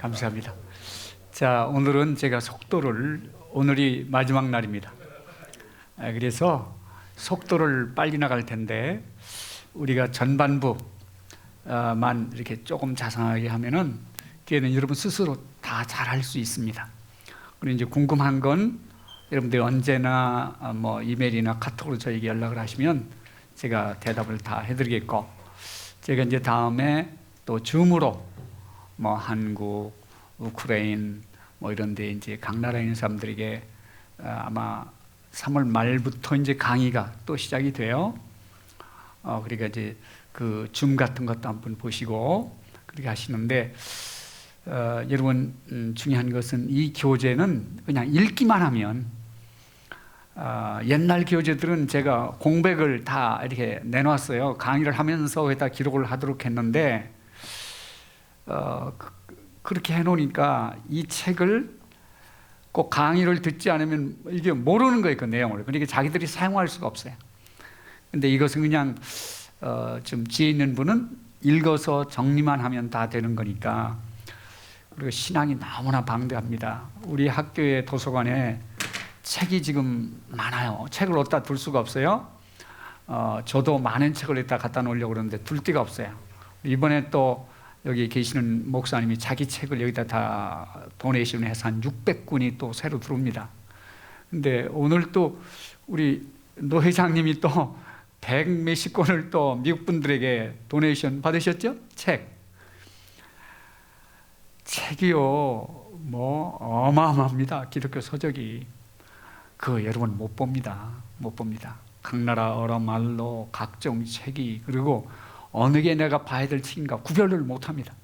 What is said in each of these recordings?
감사합니다. 자, 오늘은 제가 오늘이 마지막 날입니다. 그래서 속도를 빨리 나갈 텐데 우리가 전반부만 이렇게 조금 자상하게 하면은 뒤에는 여러분 스스로 다 잘할 수 있습니다. 그리고 이제 궁금한 건 여러분들이 언제나 이메일이나 카톡으로 저에게 연락을 하시면 제가 대답을 다 해드리겠고, 제가 이제 다음에 또 줌으로 한국, 우크라이나 이런 데 이제 각 나라에 있는 사람들에게 아마 3월 말부터 이제 강의가 또 시작이 돼요. 그러니까 이제 그 줌 같은 것도 한번 보시고 그렇게 하시는데, 여러분 중요한 것은 이 교재는 그냥 읽기만 하면, 옛날 교재들은 제가 공백을 다 이렇게 내놨어요. 강의를 하면서 거기다 기록을 하도록 했는데, 그렇게 해놓으니까 이 책을 꼭 강의를 듣지 않으면 이게 모르는 거예요, 그 내용을. 그러니까 자기들이 사용할 수가 없어요. 근데 이것은 그냥 좀 지혜 있는 분은 읽어서 정리만 하면 다 되는 거니까. 그리고 신앙이 너무나 방대합니다. 우리 학교의 도서관에 책이 지금 많아요. 책을 어디다 둘 수가 없어요. 저도 많은 책을 여기다 갖다 놓으려고 그러는데 둘 데가 없어요. 이번에 또 여기 계시는 목사님이 자기 책을 여기다 다 도네이션 해서 한 600권이 또 새로 들어옵니다. 근데 오늘 또 우리 노 회장님이 또 100 몇십 권을 또 미국 분들에게 도네이션 받으셨죠? 책이요, 어마어마합니다. 기독교 서적이. 그거 여러분 못 봅니다. 각 나라 어라 말로 각종 책이, 그리고 어느 게 내가 봐야 될 책인가 구별을 못 합니다.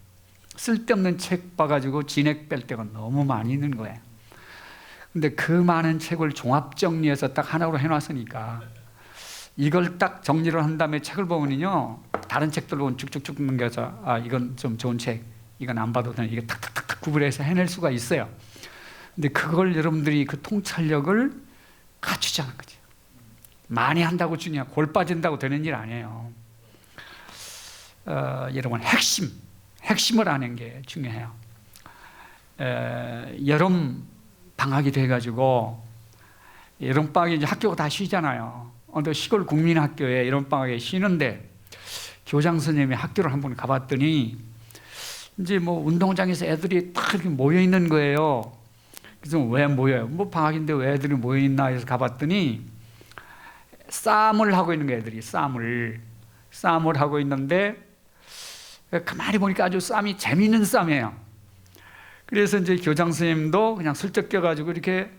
쓸데없는 책 봐가지고 진액 뺄 때가 너무 많이 있는 거예요. 근데 그 많은 책을 종합 정리해서 딱 하나로 해놨으니까 이걸 딱 정리를 한 다음에 책을 보면요, 다른 책들로 쭉쭉쭉 넘겨서 이건 좀 좋은 책, 이건 안 봐도 되는, 이게 탁탁탁탁 구분해서 해낼 수가 있어요. 근데 그걸 여러분들이 그 통찰력을 갖추지 않은 거죠. 많이 한다고 중요하고 골 빠진다고 되는 일 아니에요. 여러분 핵심을 아는 게 중요해요. 여름 방학이 돼가지고 여름 방학에 이제 학교가 다 쉬잖아요. 근데 시골 국민학교에 여름 방학에 쉬는데 교장 선생님이 학교를 한번 가봤더니 이제 운동장에서 애들이 딱 이렇게 모여 있는 거예요. 그래서 왜 모여요? 방학인데 왜 애들이 모여 있나 해서 가봤더니 싸움을 하고 있는 거예요. 애들이 싸움을 하고 있는데 가만히 보니까 아주 싸움이 재미있는 싸움이에요. 그래서 이제 교장 선생님도 그냥 슬쩍 껴가지고 이렇게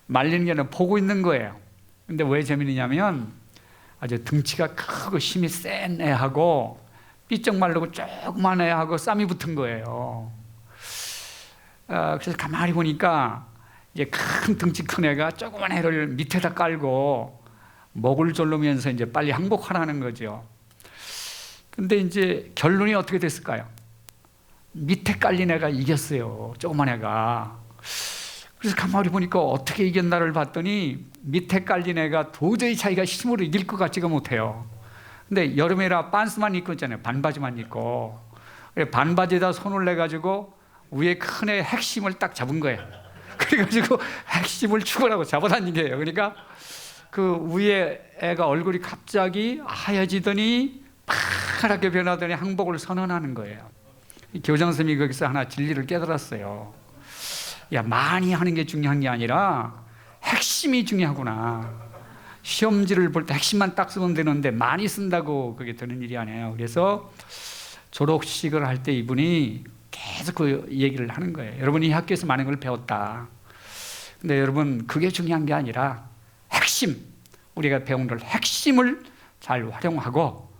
말리는 게 아니라 보고 있는 거예요. 근데 왜 재미있냐면 아주 등치가 크고 힘이 센 애하고 삐쩍 말르고 조그만 애하고 싸움이 붙은 거예요. 그래서 가만히 보니까 이제 큰 등치 큰 애가 조그만 애를 밑에다 깔고 목을 졸르면서 이제 빨리 항복하라는 거죠. 근데 이제 결론이 어떻게 됐을까요? 밑에 깔린 애가 이겼어요. 조그만 애가. 그래서 가만히 보니까 어떻게 이겼나를 봤더니 밑에 깔린 애가 도저히 자기가 힘으로 이길 것 같지가 못해요. 근데 여름에라 반스만 입고 있잖아요. 반바지만 입고. 반바지에다 손을 내가지고 위에 큰 애 핵심을 딱 잡은 거예요. 그래가지고 핵심을 죽으라고 잡아당긴 거예요. 그러니까 그 위에 애가 얼굴이 갑자기 하얘지더니 파랗게 변하더니 항복을 선언하는 거예요. 교장 선생님이 거기서 하나 진리를 깨달았어요. 야, 많이 하는 게 중요한 게 아니라 핵심이 중요하구나. 시험지를 볼 때 핵심만 딱 쓰면 되는데 많이 쓴다고 그게 되는 일이 아니에요. 그래서 졸업식을 할 때 이분이 계속 그 얘기를 하는 거예요. 여러분이 학교에서 많은 걸 배웠다. 근데 여러분 그게 중요한 게 아니라 핵심, 우리가 배운 걸 핵심을 잘 활용하고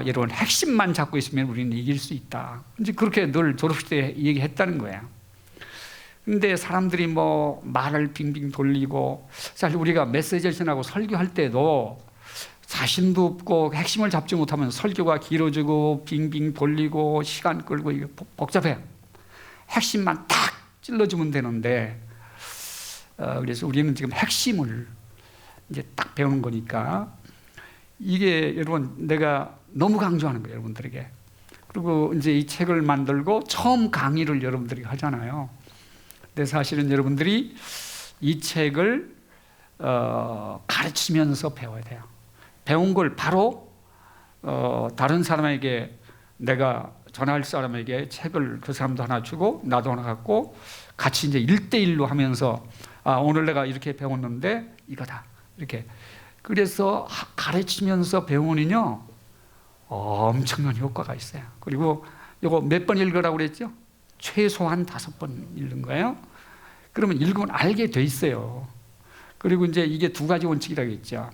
여러분 핵심만 잡고 있으면 우리는 이길 수 있다. 이제 그렇게 늘 졸업식 때 얘기했다는 거예요. 근데 사람들이 말을 빙빙 돌리고, 사실 우리가 메시지를 전하고 설교할 때도 자신도 없고 핵심을 잡지 못하면 설교가 길어지고 빙빙 돌리고 시간 끌고 이게 복잡해요. 핵심만 딱 찔러주면 되는데, 그래서 우리는 지금 핵심을 이제 딱 배우는 거니까, 이게 여러분 내가 너무 강조하는 거예요. 여러분들에게 그리고 이제 이 책을 만들고 처음 강의를 여러분들이 하잖아요. 근데 사실은 여러분들이 이 책을 가르치면서 배워야 돼요. 배운 걸 바로 다른 사람에게, 내가 전할 사람에게 책을 그 사람도 하나 주고 나도 하나 갖고 같이 이제 1대1로 하면서 오늘 내가 이렇게 배웠는데 이거다, 이렇게. 그래서 가르치면서 배우면요 엄청난 효과가 있어요. 그리고 이거 몇 번 읽으라고 그랬죠? 최소한 5번 읽는 거예요. 그러면 읽으면 알게 돼 있어요. 그리고 이제 이게 2가지 원칙이라고 했죠.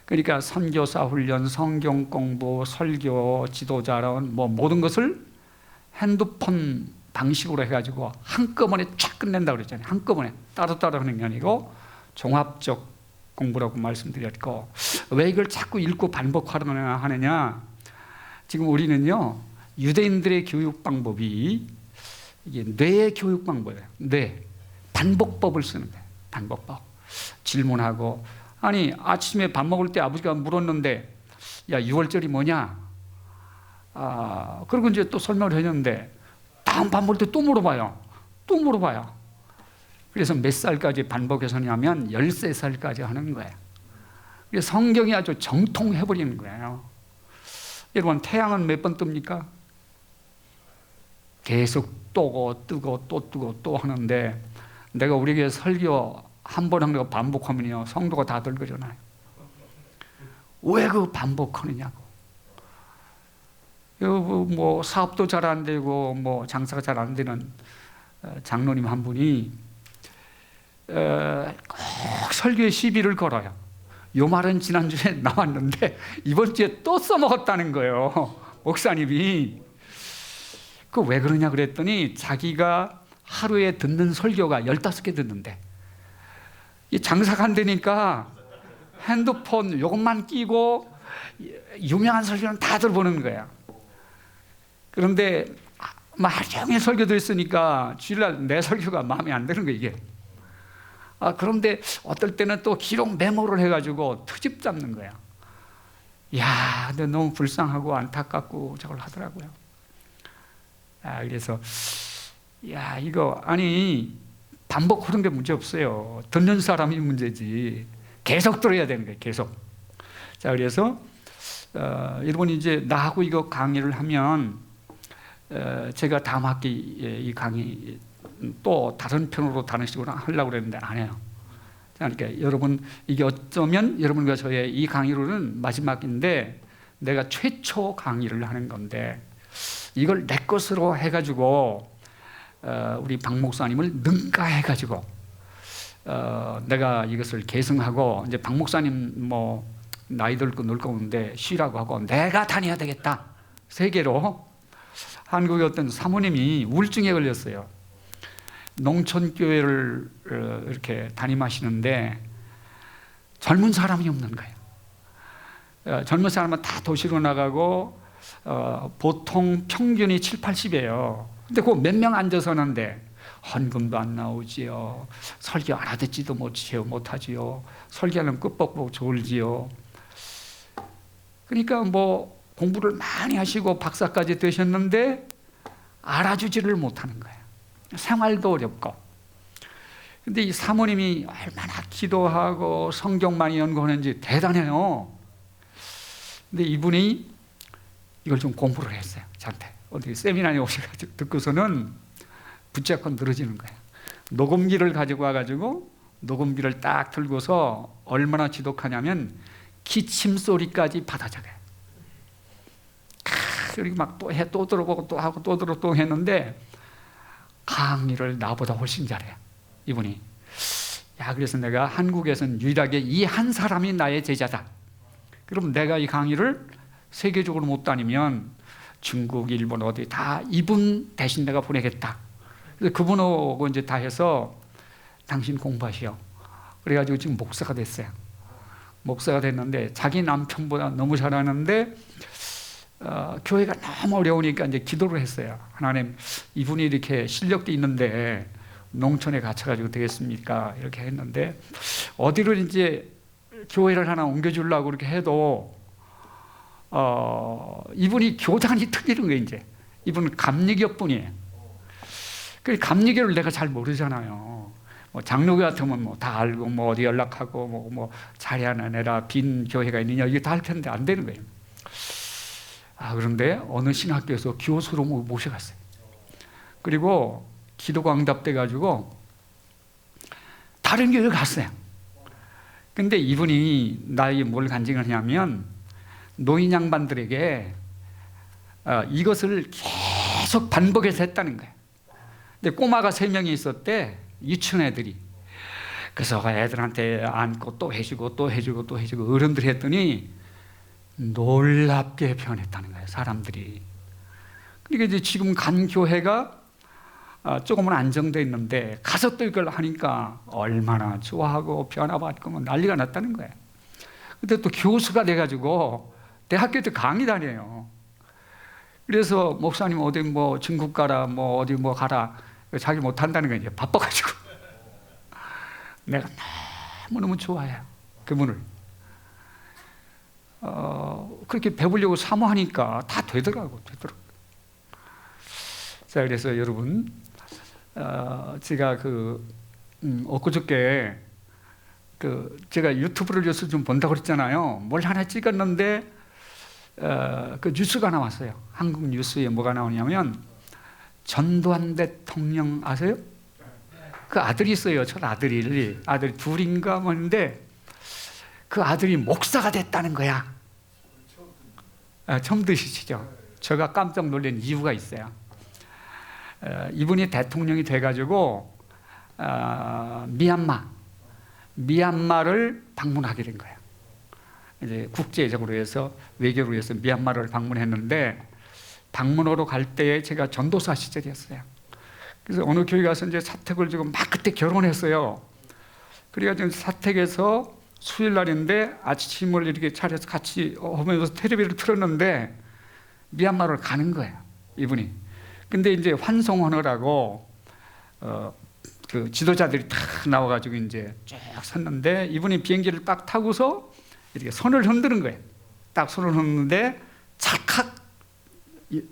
그러니까 선교사 훈련, 성경 공부, 설교, 지도자론 뭐 모든 것을 핸드폰 방식으로 해가지고 한꺼번에 쫙 끝낸다고 그랬잖아요. 한꺼번에 따로따로 하는 게 아니고 종합적 공부라고 말씀드렸고, 왜 이걸 자꾸 읽고 반복하느냐, 지금 우리는요 유대인들의 교육 방법이 이게 뇌의 교육 방법이에요. 뇌 반복법을 쓰는 거예요. 반복법. 질문하고, 아니 아침에 밥 먹을 때 아버지가 물었는데 야 6월절이 뭐냐? 그리고 이제 또 설명을 했는데 다음 밥 먹을 때 또 물어봐요. 또 물어봐요. 그래서 몇 살까지 반복해서 하냐면 13살까지 하는 거예요. 그래서 성경이 아주 정통해버리는 거예요. 여러분 태양은 몇 번 뜹니까? 계속 뜨고 또 뜨고 또 하는데, 내가 우리 교회 설교 한 번 한 거 반복하면요 성도가 다 들거잖아요. 왜 그 반복하느냐고. 뭐 사업도 잘 안 되고 뭐 장사가 잘 안 되는 장로님 한 분이 꼭 설교에 시비를 걸어요. 요 말은 지난주에 나왔는데 이번 주에 또 써먹었다는 거예요, 목사님이. 그 왜 그러냐 그랬더니 자기가 하루에 듣는 설교가 15개 듣는데 이 장사가 안 되니까 핸드폰 요것만 끼고 유명한 설교는 다 들어보는 거야. 그런데 하루 종일 설교 들었으니까 주일날 내 설교가 마음에 안 드는 거야 이게. 그런데 어떨 때는 또 기록 메모를 해가지고 트집 잡는 거야. 야, 근데 너무 불쌍하고 안타깝고 저걸 하더라고요. 그래서 야 이거 아니 반복하는 게 문제 없어요. 듣는 사람이 문제지. 계속 들어야 되는 거예요. 계속. 자, 그래서 여러분이 이제 나하고 이거 강의를 하면 제가 다음 학기 이 강의 또 다른 편으로 다른 식으로 하려고 그랬는데 안 해요. 그러니까 여러분 이게 어쩌면 여러분과 저의 이 강의로는 마지막인데 내가 최초 강의를 하는 건데 이걸 내 것으로 해가지고 우리 박 목사님을 능가해가지고 내가 이것을 계승하고 이제 박 목사님 뭐 나이 들고 늙고 오는데 쉬라고 하고 내가 다녀야 되겠다. 세계로. 한국의 어떤 사모님이 우울증에 걸렸어요. 농촌교회를 이렇게 담임하시는데 젊은 사람이 없는 거예요. 젊은 사람은 다 도시로 나가고 보통 평균이 7, 80이에요. 근데 그 몇 명 앉아서 하는데 헌금도 안 나오지요. 설교 알아듣지도 못하지요. 설교하는 끝벅벅 졸지요. 그러니까 뭐 공부를 많이 하시고 박사까지 되셨는데 알아주지를 못하는 거예요. 생활도 어렵고. 근데 이 사모님이 얼마나 기도하고 성경 많이 연구하는지 대단해요. 근데 이분이 이걸 좀 공부를 했어요. 저한테 어디 세미나에 오셔가지고 듣고서는 붙잡고 늘어지는 거예요. 녹음기를 가지고 와가지고 녹음기를 딱 들고서 얼마나 지독하냐면 기침 소리까지 받아 적어요. 그리고 막 또 해, 또 들어보고 또 하고 또 들어 또 했는데 강의를 나보다 훨씬 잘해요, 이분이. 야, 그래서 내가 한국에서는 유일하게 이 한 사람이 나의 제자다. 그럼 내가 이 강의를 세계적으로 못 다니면 중국, 일본 어디 다 이분 대신 내가 보내겠다. 그래서 그분하고 이제 다 해서 당신 공부하시오. 그래가지고 지금 목사가 됐어요. 목사가 됐는데 자기 남편보다 너무 잘하는데 교회가 너무 어려우니까 이제 기도를 했어요. 하나님, 이분이 이렇게 실력도 있는데 농촌에 갇혀가지고 되겠습니까? 이렇게 했는데 어디를 이제 교회를 하나 옮겨주려고 그렇게 해도 이분이 교단이 틀리는 거예요. 이제 이분은 감리교뿐이에요. 그 감리교를 내가 잘 모르잖아요. 뭐 장로교 같으면 뭐 다 알고 뭐 어디 연락하고 뭐 자리 하나 내라, 빈 교회가 있느냐 이게 다 할 텐데 안 되는 거예요. 그런데 어느 신학교에서 교수로 모셔갔어요. 그리고 기도가 응답돼 가지고 다른 교회 갔어요. 근데 이분이 나에게 뭘 간증을 하냐면 노인 양반들에게 이것을 계속 반복해서 했다는 거예요. 근데 꼬마가 3명이 있었대, 유치원 애들이. 그래서 애들한테 안고 또 해주고 또 해주고 또 해주고 어른들이 했더니 놀랍게 변했다는 거예요, 사람들이. 그러니까 이제 지금 간 교회가 조금은 안정되어 있는데 가서 또 이걸 하니까 얼마나 좋아하고 변화받고 뭐 난리가 났다는 거예요. 근데 또 교수가 돼가지고 대학교 때 강의 다녀요. 그래서 목사님 어디 뭐 중국 가라, 뭐 어디 뭐 가라, 자기 못한다는 거예요. 바빠가지고. 내가 너무너무 좋아해요, 그분을. 그렇게 배우려고 사모하니까 다 되더라고요. 자, 그래서 여러분, 제가 엊그저께 제가 유튜브를 요새 좀 본다고 그랬잖아요. 뭘 하나 찍었는데 그 뉴스가 나왔어요. 한국 뉴스에 뭐가 나오냐면 전두환 대통령 아세요? 그 아들이 있어요. 저 아들이 둘인가 뭐인데 그 아들이 목사가 됐다는 거야. 처음 들으시죠? 제가 깜짝 놀란 이유가 있어요. 이분이 대통령이 돼가지고 미얀마를 방문하게 된 거예요. 이제 국제적으로 해서 외교로 해서 미얀마를 방문했는데 방문하러 갈 때에 제가 전도사 시절이었어요. 그래서 어느 교회 가서 이제 사택을 주고 막 그때 결혼했어요. 그래가지고 사택에서 수요일 날인데 아침을 이렇게 차려서 같이 하면서 텔레비를 틀었는데 미얀마를 가는 거예요, 이분이. 근데 이제 환송하느라고 그 지도자들이 다 나와가지고 이제 쭉 섰는데 이분이 비행기를 딱 타고서 이렇게 손을 흔드는 거예요. 딱 손을 흔드는데 찰칵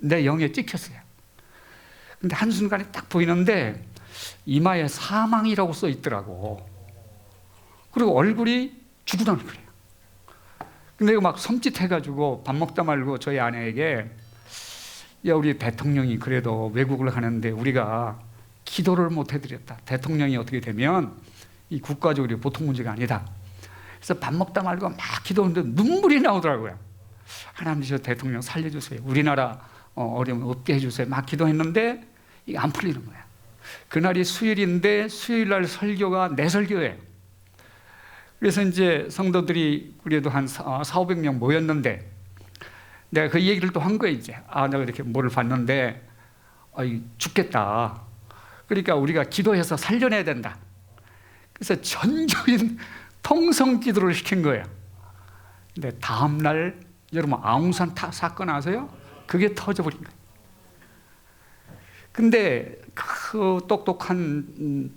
내 영에 찍혔어요. 근데 한순간에 딱 보이는데 이마에 사망이라고 써 있더라고. 그리고 얼굴이 죽은 얼굴이에요. 근데 이거 막 섬찟해가지고 밥 먹다 말고 저희 아내에게, 야, 우리 대통령이 그래도 외국을 가는데 우리가 기도를 못 해드렸다. 대통령이 어떻게 되면 이 국가적으로 보통 문제가 아니다. 그래서 밥 먹다 말고 막 기도하는데 눈물이 나오더라고요. 하나님, 저 대통령 살려주세요. 우리나라 어려움 없게 해주세요. 막 기도했는데 이게 안 풀리는 거야. 그날이 수요일인데 수요일 날 설교가 내 설교예요. 그래서 이제 성도들이 그래도 한 400~500명 모였는데 내가 그 얘기를 또 한 거예요. 이제 내가 이렇게 뭐를 봤는데 죽겠다. 그러니까 우리가 기도해서 살려내야 된다. 그래서 전적인 통성 기도를 시킨 거예요. 근데 다음 날 여러분 아웅산 사건 아세요? 그게 터져버린 거예요. 근데 그 똑똑한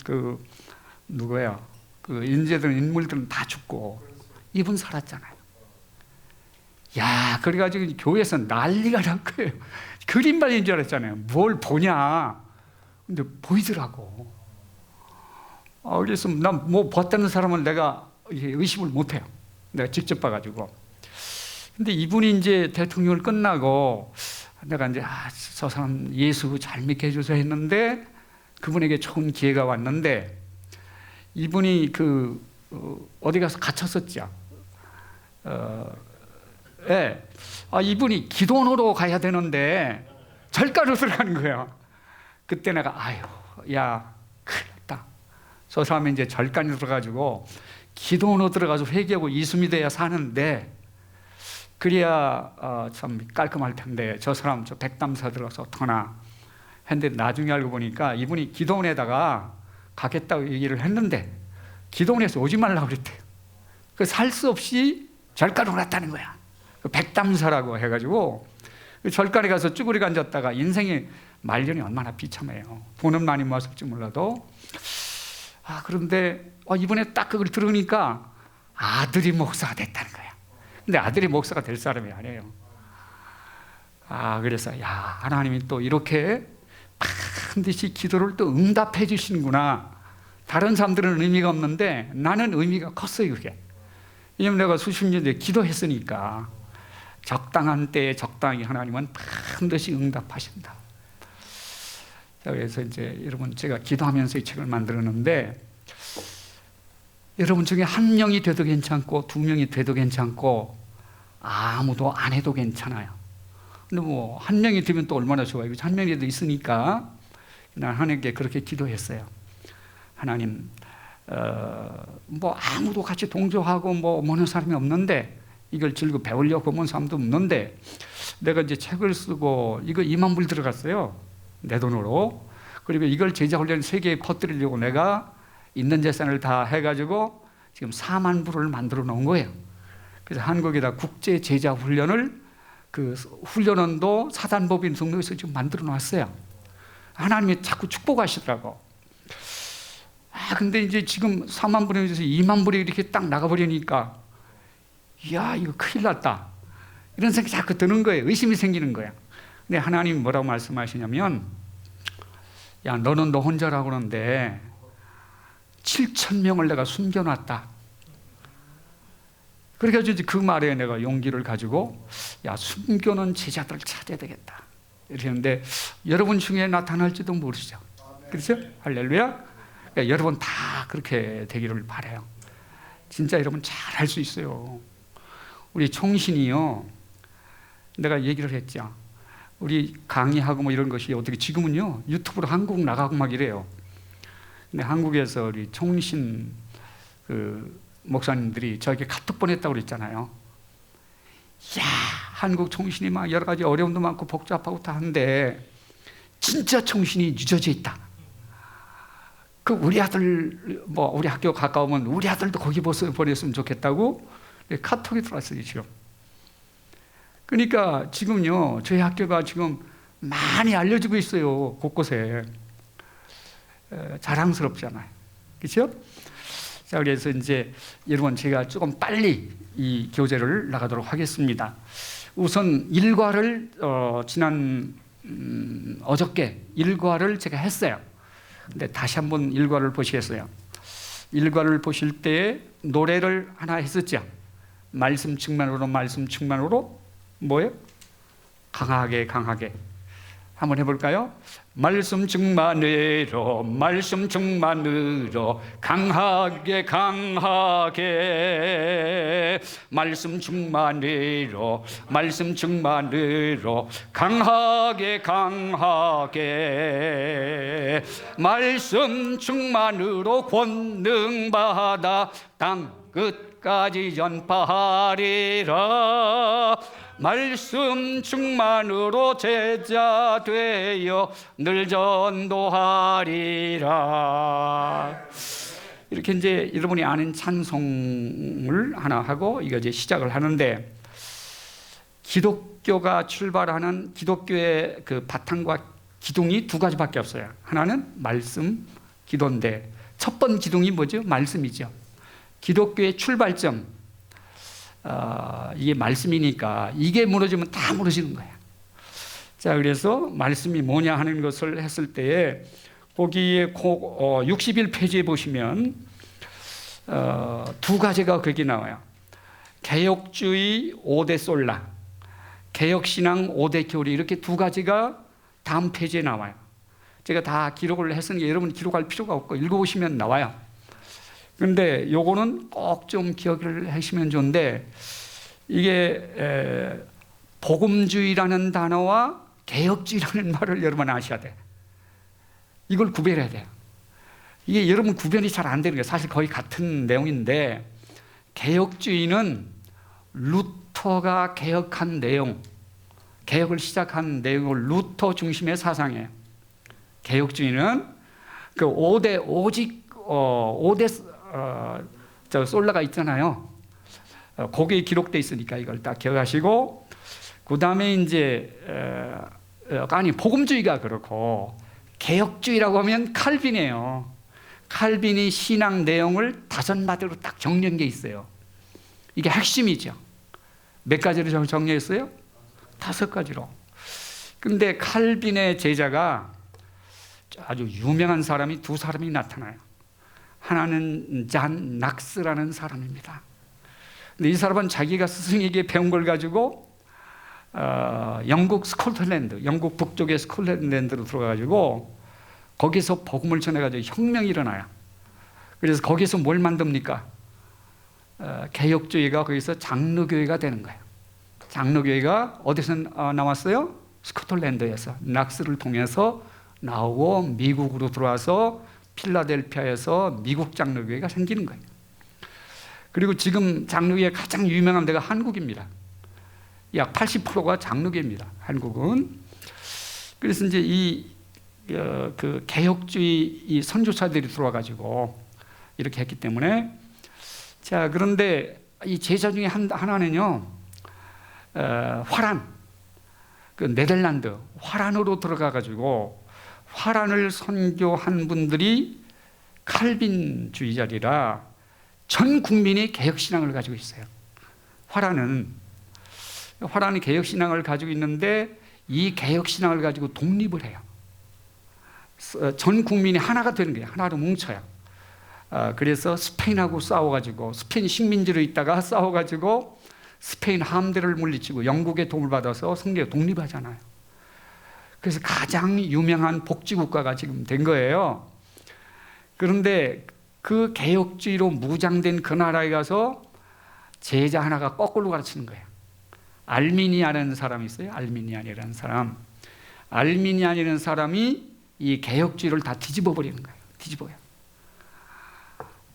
누구야? 그 인물들은 다 죽고 이분 살았잖아요. 야, 그래가지고 교회에서 난리가 난 거예요. 그림만인 줄 알았잖아요. 뭘 보냐? 근데 보이더라고. 그래서 난 뭐 봤다는 사람은 내가 의심을 못해요. 내가 직접 봐가지고. 근데 이분이 이제 대통령을 끝나고 내가 이제 저 사람 예수 잘 믿게 해주세요 했는데 그분에게 좋은 기회가 왔는데 이분이 어디 가서 갇혔었죠. 예. 이분이 기도원으로 가야 되는데 절가로 들어가는 거예요. 그때 내가 야, 큰일 났다. 저 사람이 이제 절간에 들어가지고 기도원으로 들어가서 회개하고 이숨이 돼야 사는데 그래야 참 깔끔할 텐데 저 사람 저 백담사 들어가서 어떡하나 했는데 나중에 알고 보니까 이분이 기도원에다가 가겠다고 얘기를 했는데 기도원에서 오지 말라고 그랬대요. 살 수 없이 절간으로 갔다는 거야. 백담사라고 해가지고 절간에 가서 쭈그리고 앉았다가 인생의 말년이 얼마나 비참해요. 돈은 많이 모았을지 몰라도. 그런데 이번에 딱 그걸 들으니까 아들이 목사가 됐다는 거야. 근데 아들이 목사가 될 사람이 아니에요. 그래서 하나님이 또 이렇게 반드시 기도를 또 응답해 주시는구나. 다른 사람들은 의미가 없는데 나는 의미가 컸어요, 그게. 왜냐면 내가 수십 년 전에 기도했으니까. 적당한 때에 적당히 하나님은 반드시 응답하신다. 그래서 이제 여러분, 제가 기도하면서 이 책을 만들었는데, 여러분 중에 한 명이 돼도 괜찮고 두 명이 돼도 괜찮고 아무도 안 해도 괜찮아요. 근데 뭐 한 명이 되면 또 얼마나 좋아요. 한 명이라도 있으니까 난 하나님께 그렇게 기도했어요. 하나님, 뭐 아무도 같이 동조하고 뭐 모는 사람이 없는데, 이걸 즐겨 배우려고 온 사람도 없는데, 내가 이제 책을 쓰고 이거 2만 불 들어갔어요, 내 돈으로. 그리고 이걸 제작하려면 세계에 퍼뜨리려고 내가 있는 재산을 다 해가지고 지금 4만 불을 만들어 놓은 거예요. 그래서 한국에다 국제 제작 훈련을, 그 훈련원도 사단법인 등록해서 지금 만들어 놨어요. 하나님이 자꾸 축복하시더라고. 근데 이제 지금 4만 불에 대해서 2만 불이 이렇게 딱 나가버리니까, 이거 큰일 났다, 이런 생각이 자꾸 드는 거예요. 의심이 생기는 거야. 근데 하나님이 뭐라고 말씀하시냐면, 너는 너 혼자라고 그러는데 7,000명을 내가 숨겨놨다. 그래가지고 이제 그 말에 내가 용기를 가지고, 숨겨놓은 제자들을 찾아야 되겠다 이랬는데, 여러분 중에 나타날지도 모르죠. 그렇죠? 할렐루야. 그러니까 여러분 다 그렇게 되기를 바라요. 진짜 여러분 잘 할 수 있어요. 우리 총신이요, 내가 얘기를 했죠. 우리 강의하고 뭐 이런 것이 어떻게 지금은요 유튜브로 한국 나가고 막 이래요. 근데 한국에서 우리 총신 그 목사님들이 저에게 카톡 보냈다고 그랬잖아요. 한국 총신이 막 여러 가지 어려움도 많고 복잡하고 다 한데 진짜 총신이 늦어져 있다. 그 우리 아들, 뭐 우리 학교 가까우면 우리 아들도 거기 보냈으면 좋겠다고 카톡이 들어왔어요, 지금. 그러니까 지금요 저희 학교가 지금 많이 알려지고 있어요, 곳곳에. 자랑스럽잖아요, 그렇죠? 자, 그래서 이제 여러분, 제가 조금 빨리 이 교재를 나가도록 하겠습니다. 우선 일과를 지난 어저께 일과를 제가 했어요. 근데 다시 한번 일과를 보시겠어요? 일과를 보실 때 노래를 하나 했었죠. 말씀 충만으로, 말씀 충만으로. 뭐예요? 강하게, 강하게. 한번 해볼까요? 말씀 충만으로, 말씀 충만으로, 강하게, 강하게. 말씀 충만으로, 말씀 충만으로, 강하게, 강하게. 말씀 충만으로 권능받아 땅 끝까지 전파하리라. 말씀 충만으로 제자 되어 늘 전도하리라. 이렇게 이제 여러분이 아는 찬송을 하나 하고 이거 이제 시작을 하는데, 기독교가 출발하는 기독교의 그 바탕과 기둥이 두 가지밖에 없어요. 하나는 말씀, 기도인데 첫 번 기둥이 뭐죠? 말씀이죠. 기독교의 출발점, 이게 말씀이니까 이게 무너지면 다 무너지는 거야. 자, 그래서 말씀이 뭐냐 하는 것을 했을 때에 거기에 61페이지에 보시면 두 가지가 거기 나와요. 개혁주의 5대 솔라, 개혁신앙 5대 교리, 이렇게 두 가지가 다음 페이지에 나와요. 제가 다 기록을 했으니까 여러분 기록할 필요가 없고 읽어보시면 나와요. 그런데 요거는 꼭 좀 기억을 하시면 좋은데, 이게 복음주의라는 단어와 개혁주의라는 말을 여러분 아셔야 돼요. 이걸 구별해야 돼요. 이게 여러분 구별이 잘 안 되는 거예요. 사실 거의 같은 내용인데, 개혁주의는 루터가 개혁한 내용, 개혁을 시작한 내용을 루터 중심의 사상이에요. 개혁주의는 그 5대, 오직 5대 저 솔라가 있잖아요. 거기에 기록되어 있으니까 이걸 딱 기억하시고, 그 다음에 이제 아니 복음주의가 그렇고, 개혁주의라고 하면 칼빈이에요. 칼빈이 신앙 내용을 5마디로 딱 정리한 게 있어요. 이게 핵심이죠. 몇 가지로 정리했어요? 5가지로. 근데 칼빈의 제자가 아주 유명한 사람이 두 사람이 나타나요. 하나는 잔 낙스라는 사람입니다. 근데 이 사람은 자기가 스승에게 배운 걸 가지고 영국 스코틀랜드, 영국 북쪽의 스코틀랜드로 들어가가지고 거기서 복음을 전해가지고 혁명이 일어나요. 그래서 거기서 뭘 만듭니까? 개혁주의가 거기서 장로교회가 되는 거예요. 장로교회가 어디서 나왔어요? 스코틀랜드에서 낙스를 통해서 나오고 미국으로 들어와서 필라델피아에서 미국 장로교회가 생기는 거예요. 그리고 지금 장로교회 가장 유명한 데가 한국입니다. 약 80%가 장로교회입니다. 한국은. 그래서 이제 그 개혁주의 이 선교사들이 들어와가지고 이렇게 했기 때문에, 자, 그런데 이 제자 중에 하나는요, 화란, 그 네덜란드 화란으로 들어가가지고 화란을 선교한 분들이 칼빈주의자리라 전 국민이 개혁신앙을 가지고 있어요. 화란이 개혁신앙을 가지고 있는데 이 개혁신앙을 가지고 독립을 해요. 전 국민이 하나가 되는 거예요. 하나로 뭉쳐요. 그래서 스페인하고 싸워가지고 스페인 식민지로 있다가 싸워가지고 스페인 함대를 물리치고 영국의 도움을 받아서 성리가 독립하잖아요. 그래서 가장 유명한 복지국가가 지금 된 거예요. 그런데 그 개혁주의로 무장된 그 나라에 가서 제자 하나가 거꾸로 가르치는 거예요. 알미니안이라는 사람이 있어요. 알미니안이라는 사람. 알미니안이라는 사람이 이 개혁주의를 다 뒤집어 버리는 거예요. 뒤집어요.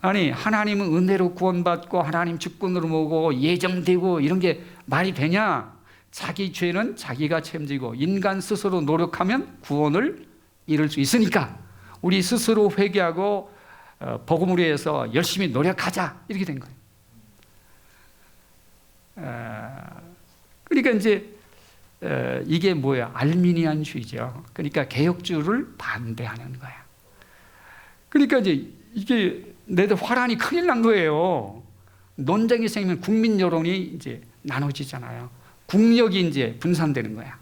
아니, 하나님은 은혜로 구원받고 하나님 주권으로 모고 예정되고 이런 게 말이 되냐? 자기 죄는 자기가 책임지고 인간 스스로 노력하면 구원을 이룰 수 있으니까 우리 스스로 회개하고 복음을 위해서 열심히 노력하자, 이렇게 된 거예요. 그러니까 이제 이게 뭐야? 알미니안주의죠. 그러니까 개혁주의를 반대하는 거야. 그러니까 이제 이게 내들 화란이 큰일 난 거예요. 논쟁이 생기면 국민 여론이 이제 나눠지잖아요. 국력이 이제 분산되는 거야.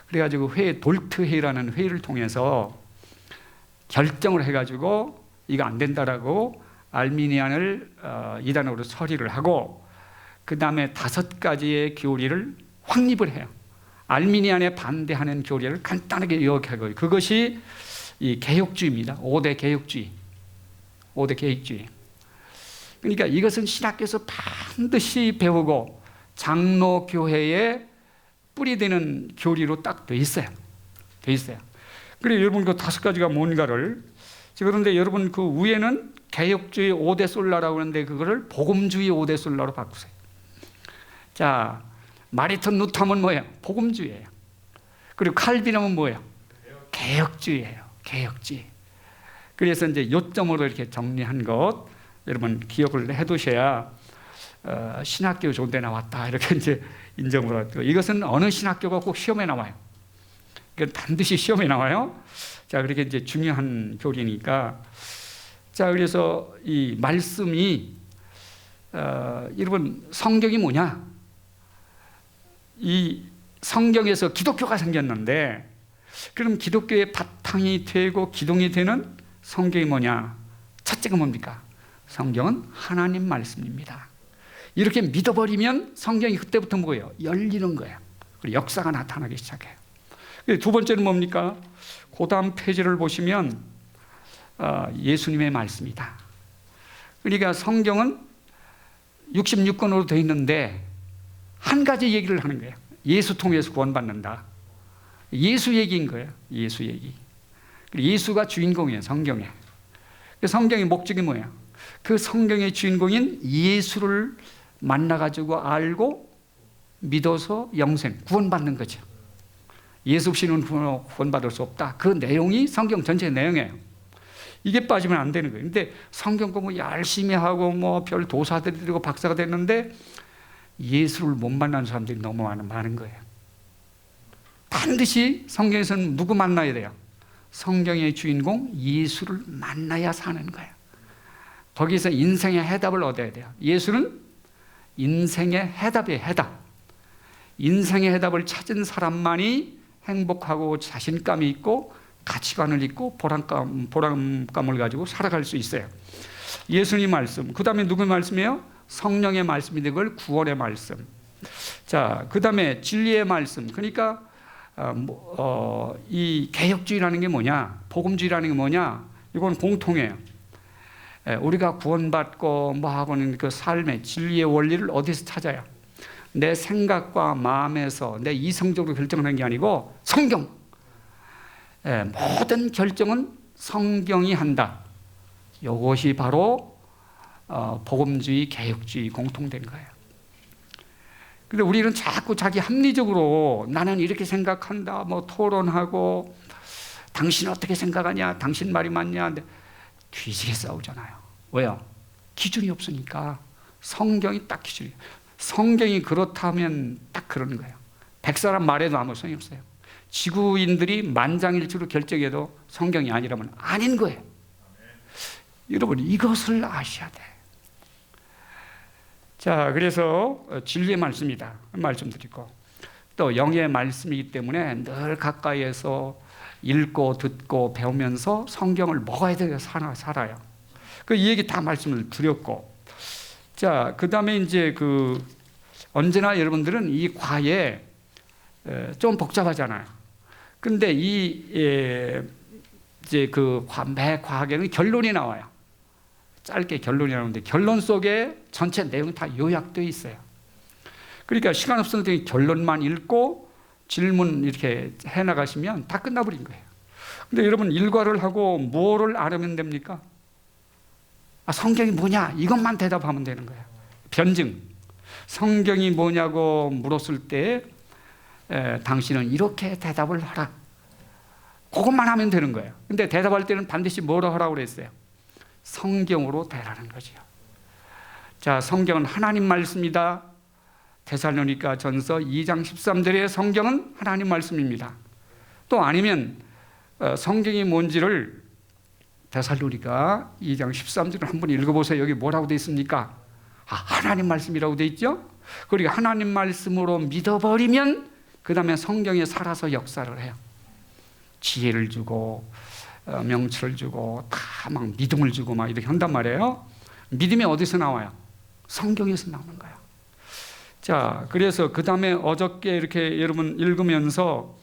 그래가지고 돌트 회의라는 회의를 통해서 결정을 해가지고 이거 안 된다라고 알미니안을 이단으로 처리를 하고, 그 다음에 5가지의 교리를 확립을 해요. 알미니안에 반대하는 교리를 간단하게 요약하고, 그것이 이 개혁주의입니다. 5대 개혁주의. 5대 개혁주의. 그러니까 이것은 신학교에서 반드시 배우고 장로교회에 뿌리되는 교리로 딱 돼 있어요. 돼 있어요. 그래서 여러분 그 5가지가 뭔가를, 그런데 여러분 그 위에는 개혁주의 5대 솔라라고 하는데 그거를 복음주의 5대 솔라로 바꾸세요. 자, 마르틴 루터는 뭐예요? 복음주의예요. 그리고 칼빈은 뭐예요? 개혁주의예요. 개혁주의. 그래서 이제 요점으로 이렇게 정리한 것 여러분 기억을 해두셔야 신학교 좋은 데 나왔다 이렇게 이제 인정을 하고, 이것은 어느 신학교가 꼭 시험에 나와요. 이건 반드시 시험에 나와요. 자, 그렇게 이제 중요한 교리니까. 자, 그래서 이 말씀이 여러분 성경이 뭐냐? 이 성경에서 기독교가 생겼는데, 그럼 기독교의 바탕이 되고 기둥이 되는 성경이 뭐냐? 첫째가 뭡니까? 성경은 하나님 말씀입니다. 이렇게 믿어버리면 성경이 그때부터 뭐예요? 열리는 거예요. 그리고 역사가 나타나기 시작해요. 두 번째는 뭡니까? 그 다음 페이지를 보시면 예수님의 말씀이다. 그러니까 성경은 66권으로 되어 있는데 한 가지 얘기를 하는 거예요. 예수 통해서 구원받는다. 예수 얘기인 거예요. 예수 얘기. 예수가 주인공이에요. 성경에. 성경의 목적이 뭐예요? 그 성경의 주인공인 예수를 만나가지고 알고 믿어서 영생, 구원받는 거죠. 예수 없이는 구원받을 수 없다. 그 내용이 성경 전체 내용이에요. 이게 빠지면 안 되는 거예요. 근데 성경 공부 열심히 하고 뭐 별 도사들이 되고 박사가 됐는데 예수를 못 만나는 사람들이 너무 많은 거예요. 반드시 성경에서는 누구 만나야 돼요? 성경의 주인공 예수를 만나야 사는 거예요. 거기서 인생의 해답을 얻어야 돼요. 예수는 인생의 해답이에요. 해답. 인생의 해답을 찾은 사람만이 행복하고 자신감이 있고 가치관을 있고 보람감을 가지고 살아갈 수 있어요. 예수님 말씀, 그 다음에 누구의 말씀이에요? 성령의 말씀인데 그걸 구원의 말씀. 자, 그 다음에 진리의 말씀. 그러니까 이 개혁주의라는 게 뭐냐, 복음주의라는 게 뭐냐, 이건 공통해요. 우리가 구원받고 뭐 하고는 그 삶의 진리의 원리를 어디서 찾아요? 내 생각과 마음에서 내 이성적으로 결정하는 게 아니고 성경. 모든 결정은 성경이 한다. 이것이 바로 복음주의, 개혁주의 공통된 거예요. 근데 우리는 자꾸 자기 합리적으로 나는 이렇게 생각한다, 뭐 토론하고 당신 어떻게 생각하냐, 당신 말이 맞냐, 근데 뒤지게 싸우잖아요. 왜요? 기준이 없으니까. 성경이 딱 기준이에요. 성경이 그렇다면 딱 그런 거예요. 100사람 말에도 아무 소용이 없어요. 지구인들이 만장일치로 결정해도 성경이 아니라면 아닌 거예요. 여러분, 이것을 아셔야 돼. 자, 그래서 진리의 말씀이다 말씀드리고, 또 영의 말씀이기 때문에 늘 가까이에서 읽고 듣고 배우면서 성경을 먹어야 돼요. 살아요. 이 얘기 다 말씀을 드렸고, 자, 그 다음에 이제 언제나 여러분들은 이 과에 좀 복잡하잖아요. 근데 이제 매 과학에는 결론이 나와요. 짧게 결론이 나오는데 결론 속에 전체 내용이 다 요약되어 있어요. 그러니까 시간 없을 때 결론만 읽고 질문 이렇게 해나가시면 다 끝나버린 거예요. 근데 여러분, 일과를 하고 뭐를 알으면 됩니까? 성경이 뭐냐, 이것만 대답하면 되는 거예요. 변증. 성경이 뭐냐고 물었을 때 당신은 이렇게 대답을 하라. 그것만 하면 되는 거예요. 근데 대답할 때는 반드시 뭐로 하라고 그랬어요? 성경으로 대라는 거죠. 자, 성경은 하나님 말씀이다. 데살로니가 전서 2장 13절의 성경은 하나님 말씀입니다. 또 아니면 성경이 뭔지를 데살로니가 2장 13절을 한번 읽어보세요. 여기 뭐라고 되어 있습니까? 하나님 말씀이라고 되어 있죠. 그리고 하나님 말씀으로 믿어버리면 그 다음에 성경에 살아서 역사를 해요. 지혜를 주고 명철을 주고 다 막 믿음을 주고 막 이렇게 한단 말이에요. 믿음이 어디서 나와요? 성경에서 나오는 거예요. 자, 그래서 그 다음에 어저께 이렇게 여러분 읽으면서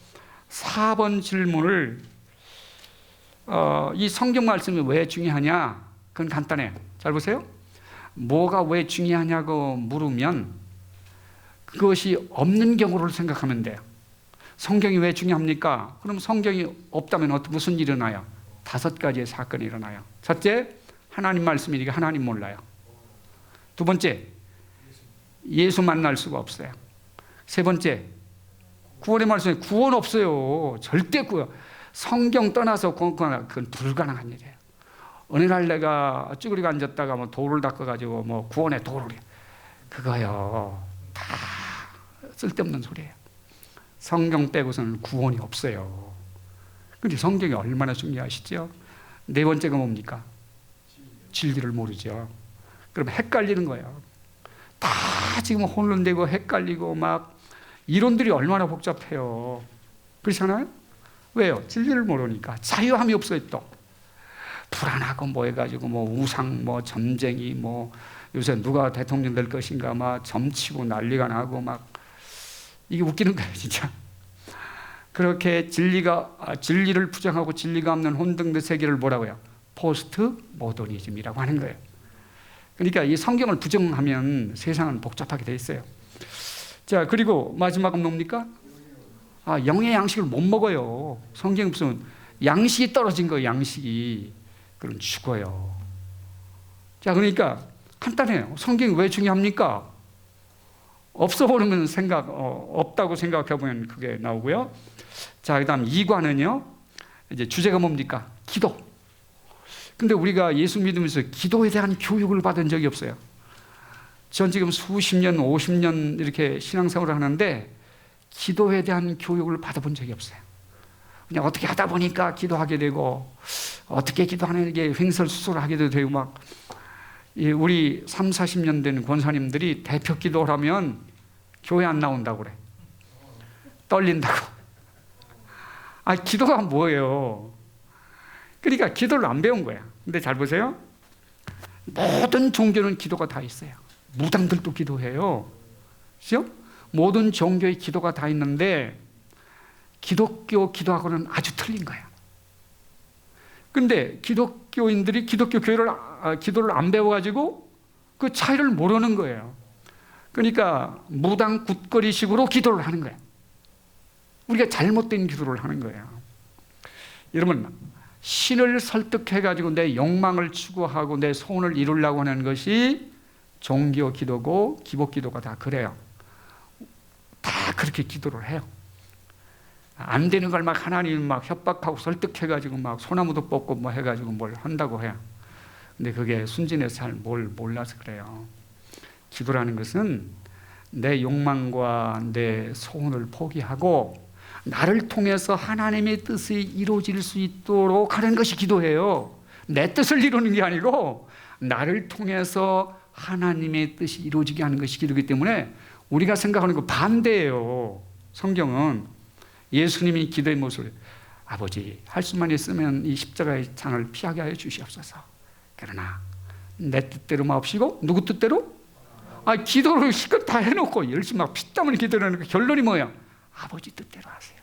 4번 질문을 이 성경 말씀이 왜 중요하냐? 그건 간단해요. 잘 보세요. 뭐가 왜 중요하냐고 물으면 그것이 없는 경우를 생각하면 돼요. 성경이 왜 중요합니까? 그럼 성경이 없다면 무슨 일이 일어나요? 5가지의 사건이 일어나요. 첫째, 하나님 말씀이니까 하나님 몰라요. 두 번째, 예수 만날 수가 없어요. 세 번째, 구원의 말씀에 구원 없어요. 절대 구원. 성경 떠나서 그건 불가능한 일이에요. 어느 날 내가 쭈그리고 앉았다가 뭐 돌을 닦아가지고 뭐 구원의 돌을, 그거요 다 쓸데없는 소리예요. 성경 빼고서는 구원이 없어요. 근데 성경이 얼마나 중요하시죠? 네 번째가 뭡니까? 진리를 모르죠. 그럼 헷갈리는 거예요. 다 지금 혼돈되고 헷갈리고 막 이론들이 얼마나 복잡해요. 그렇잖아요? 왜요? 진리를 모르니까. 자유함이 없어요. 또 불안하고 뭐 해가지고 뭐 우상 뭐 점쟁이 뭐 요새 누가 대통령 될 것인가 막 점치고 난리가 나고 막 이게 웃기는 거예요, 진짜. 그렇게 진리를 부정하고 진리가 없는 혼돈된 세계를 뭐라고요? 포스트 모더니즘이라고 하는 거예요. 그러니까 이 성경을 부정하면 세상은 복잡하게 돼 있어요. 자, 그리고 마지막은 뭡니까? 영의 양식을 못 먹어요. 성경 무슨 양식이 떨어진 거예요, 양식이. 그럼 죽어요. 자, 그러니까 간단해요. 성경이 왜 중요합니까? 없어버리면 없다고 생각해보면 그게 나오고요. 자, 그 다음 2과는요, 이제 주제가 뭡니까? 기도. 근데 우리가 예수 믿으면서 기도에 대한 교육을 받은 적이 없어요. 전 지금 수십 년, 50년 이렇게 신앙생활을 하는데 기도에 대한 교육을 받아본 적이 없어요. 그냥 어떻게 하다 보니까 기도하게 되고, 어떻게 기도하는 게 횡설수설하게도 되고 막, 우리 3, 40년 된 권사님들이 대표 기도를 하면 교회 안 나온다고 그래. 떨린다고. 기도가 뭐예요? 그러니까 기도를 안 배운 거야. 근데 잘 보세요. 모든 종교는 기도가 다 있어요. 무당들도 기도해요. 그렇죠? 모든 종교의 기도가 다 있는데 기독교 기도하고는 아주 틀린 거야. 근데 기독교인들이 기독교 기도를 안 배워가지고 그 차이를 모르는 거예요. 그러니까 무당 굿거리식으로 기도를 하는 거예요. 우리가 잘못된 기도를 하는 거예요. 여러분, 신을 설득해가지고 내 욕망을 추구하고 내 소원을 이루려고 하는 것이 종교 기도고 기복 기도가 다 그래요. 다 그렇게 기도를 해요. 안 되는 걸 막 하나님 막 협박하고 설득해가지고 막 소나무도 뽑고 뭐 해가지고 뭘 한다고 해요. 근데 그게 순진해서 잘 몰라서 그래요. 기도라는 것은 내 욕망과 내 소원을 포기하고 나를 통해서 하나님의 뜻이 이루어질 수 있도록 하는 것이 기도예요. 내 뜻을 이루는 게 아니고 나를 통해서 하나님의 뜻이 이루어지게 하는 것이 기도이기 때문에 우리가 생각하는 거 반대예요. 성경은 예수님이 기도의 모습을 아버지 할 수만 있으면 이 십자가의 창을 피하게 하여 주시옵소서. 그러나 내 뜻대로 마옵시고 누구 뜻대로? 기도를 실컷 다 해놓고 열심히 막 피땀을 기도하는 그 결론이 뭐예요? 아버지 뜻대로 하세요.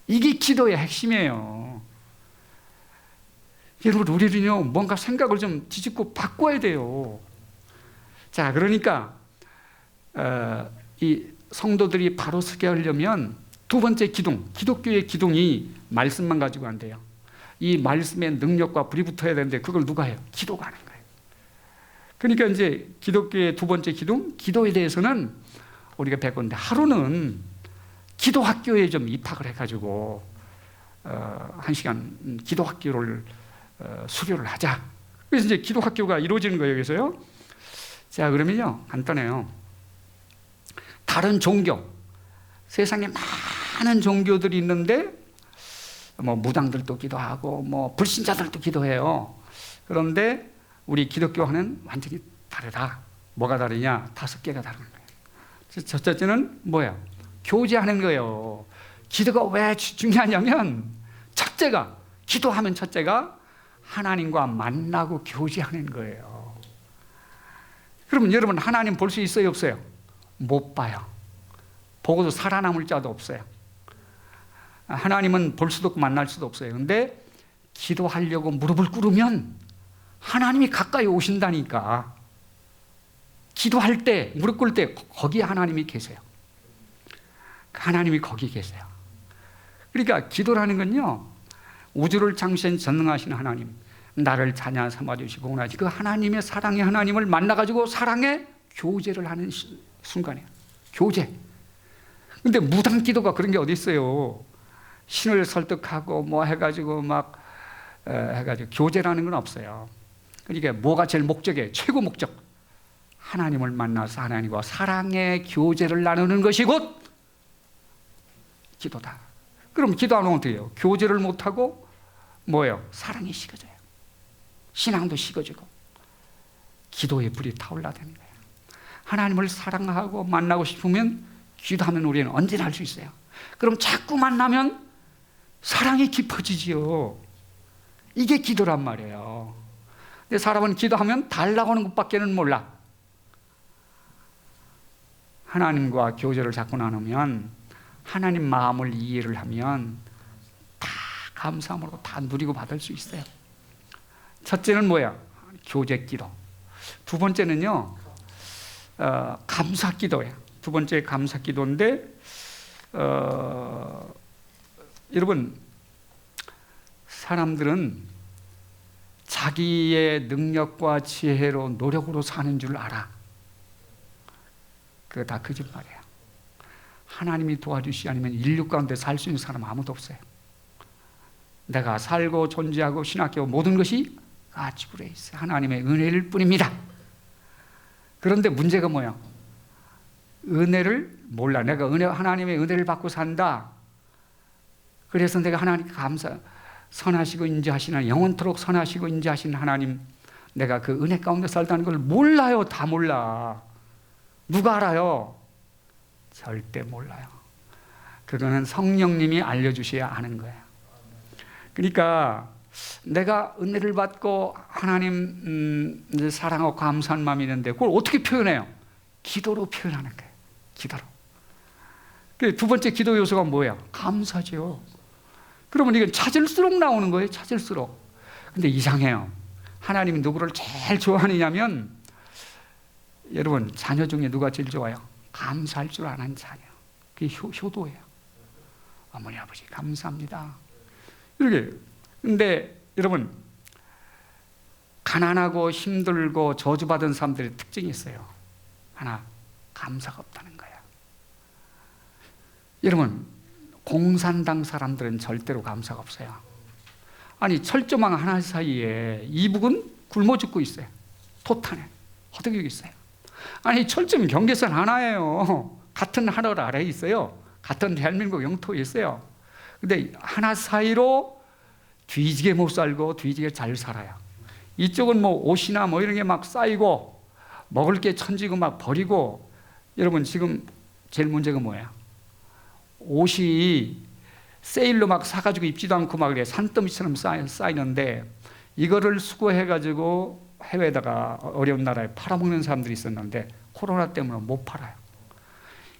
이게 기도의 핵심이에요. 여러분, 우리는요 뭔가 생각을 좀 뒤집고 바꿔야 돼요. 자, 그러니까 이 성도들이 바로 서게 하려면 두 번째 기둥, 기독교의 기둥이 말씀만 가지고 안 돼요. 이 말씀의 능력과 불이 붙어야 되는데 그걸 누가 해요? 기도가 하는 거예요. 그러니까 이제 기독교의 두 번째 기둥, 기도에 대해서는 우리가 배웠는데 하루는 기도 학교에 좀 입학을 해가지고 1시간 기도 학교를 수료를 하자. 그래서 이제 기도 학교가 이루어지는 거예요. 그래서요. 자, 그러면요 간단해요. 다른 종교, 세상에 많은 종교들이 있는데 뭐 무당들도 기도하고 뭐 불신자들도 기도해요. 그런데 우리 기독교와는 완전히 다르다. 뭐가 다르냐? 5개가 다른 거예요. 첫째는 뭐예요? 교제하는 거예요. 기도가 왜 중요하냐면 첫째가, 기도하면 첫째가 하나님과 만나고 교제하는 거예요. 그러면 여러분 하나님 볼 수 있어요? 없어요? 못 봐요. 보고도 살아남을 자도 없어요. 하나님은 볼 수도 없고 만날 수도 없어요. 근데 기도하려고 무릎을 꿇으면 하나님이 가까이 오신다니까. 기도할 때, 무릎 꿇을 때 거기 하나님이 계세요. 하나님이 거기 계세요. 그러니까 기도라는 건요, 우주를 창시한 전능하신 하나님, 나를 자녀 삼아주시고 원하시 그 하나님의 사랑의 하나님을 만나가지고 사랑의 교제를 하는 순간이에요. 교제. 근데 무당 기도가 그런 게 어디 있어요? 신을 설득하고 뭐 해가지고 막 해가지고 교제라는 건 없어요. 그러니까 뭐가 제일 목적이에요? 최고 목적. 하나님을 만나서 하나님과 사랑의 교제를 나누는 것이 곧 기도다. 그럼 기도 안 하면 어떻게 해요? 교제를 못하고 뭐예요? 사랑이 식어져요. 신앙도 식어지고 기도의 불이 타올라대는 거예요. 하나님을 사랑하고 만나고 싶으면 기도하면 우리는 언제나 할 수 있어요. 그럼 자꾸 만나면 사랑이 깊어지지요. 이게 기도란 말이에요. 근데 사람은 기도하면 달라고 하는 것밖에는 몰라. 하나님과 교제를 자꾸 나누면, 하나님 마음을 이해를 하면 다 감사함으로 다 누리고 받을 수 있어요. 첫째는 뭐야? 교제 기도. 두 번째는요, 감사 기도예요. 두 번째 감사 기도인데, 여러분, 사람들은 자기의 능력과 지혜로 노력으로 사는 줄 알아. 그거 다 거짓말이에요. 하나님이 도와주시지 않으면 인류 가운데 살 수 있는 사람 아무도 없어요. 내가 살고 존재하고 신학교 모든 것이 가치불에 있어요. 하나님의 은혜일 뿐입니다. 그런데 문제가 뭐야? 은혜를 몰라. 내가 하나님의 은혜를 받고 산다. 그래서 내가 하나님께 선하시고 인자하시는, 영원토록 선하시고 인자하시는 하나님, 내가 그 은혜 가운데 살다는 걸 몰라요. 다 몰라. 누가 알아요? 절대 몰라요. 그거는 성령님이 알려주셔야 하는 거예요. 그러니까 내가 은혜를 받고 하나님 사랑하고 감사한 마음이 있는데 그걸 어떻게 표현해요? 기도로 표현하는 거예요. 기도로. 두 번째 기도 요소가 뭐예요? 감사죠. 그러면 이건 찾을수록 나오는 거예요. 찾을수록. 근데 이상해요. 하나님이 누구를 제일 좋아하느냐면, 여러분 자녀 중에 누가 제일 좋아요? 감사할 줄 아는 자녀. 그게 효도예요. 어머니 아버지 감사합니다. 이렇게. 근데 여러분, 가난하고 힘들고 저주받은 사람들의 특징이 있어요. 하나, 감사가 없다는 거예요. 여러분, 공산당 사람들은 절대로 감사가 없어요. 아니, 철조망 하나 사이에 이북은 굶어 죽고 있어요. 토탄에 허덕이고 있어요. 아니, 철조망 경계선 하나예요. 같은 하늘 아래에 있어요. 같은 대한민국 영토에 있어요. 근데 하나 사이로 뒤지게 못 살고 뒤지게 잘 살아요. 이쪽은 뭐 옷이나 뭐 이런 게 막 쌓이고 먹을 게 천지고 막 버리고. 여러분, 지금 제일 문제가 뭐예요? 옷이 세일로 막 사가지고 입지도 않고 막 그래 산더미처럼 쌓이는데, 이거를 수거해가지고 해외에다가 어려운 나라에 팔아먹는 사람들이 있었는데 코로나 때문에 못 팔아요.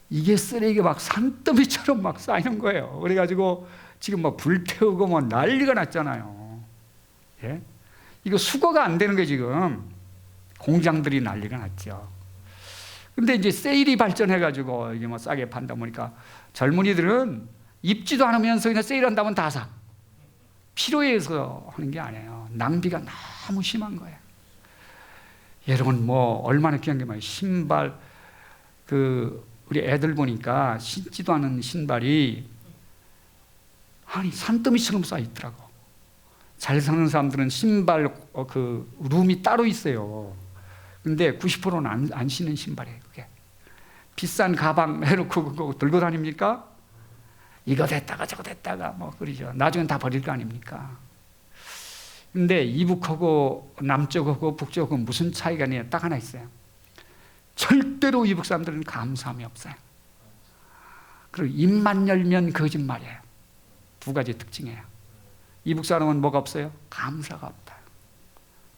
이게 쓰레기가 막 산더미처럼 막 쌓이는 거예요. 그래가지고 지금 막 불태우고 뭐 난리가 났잖아요. 예? 이거 수거가 안 되는 거예요. 지금 공장들이 난리가 났죠. 근데 이제 세일이 발전해가지고 이게 뭐 싸게 판다 보니까 젊은이들은 입지도 않으면서 그냥 세일한다면 다 사. 필요해서 하는 게 아니에요. 낭비가 너무 심한 거예요. 여러분, 뭐 얼마나 귀한 게 많아요. 신발, 우리 애들 보니까 신지도 않은 신발이 아니 산더미처럼 쌓여 있더라고. 잘 사는 사람들은 신발 룸이 따로 있어요. 근데 90%는 안 신는 신발이에요. 그게 비싼 가방 해놓고 그거 들고 다닙니까? 이거 됐다가 저거 됐다가 뭐 그러죠. 나중엔 다 버릴 거 아닙니까? 근데 이북하고 남쪽하고 북쪽하고 무슨 차이가 있냐? 딱 하나 있어요. 절대로 이북 사람들은 감사함이 없어요. 그리고 입만 열면 거짓말이에요. 두 가지 특징이에요. 이북 사람은 뭐가 없어요? 감사가 없다.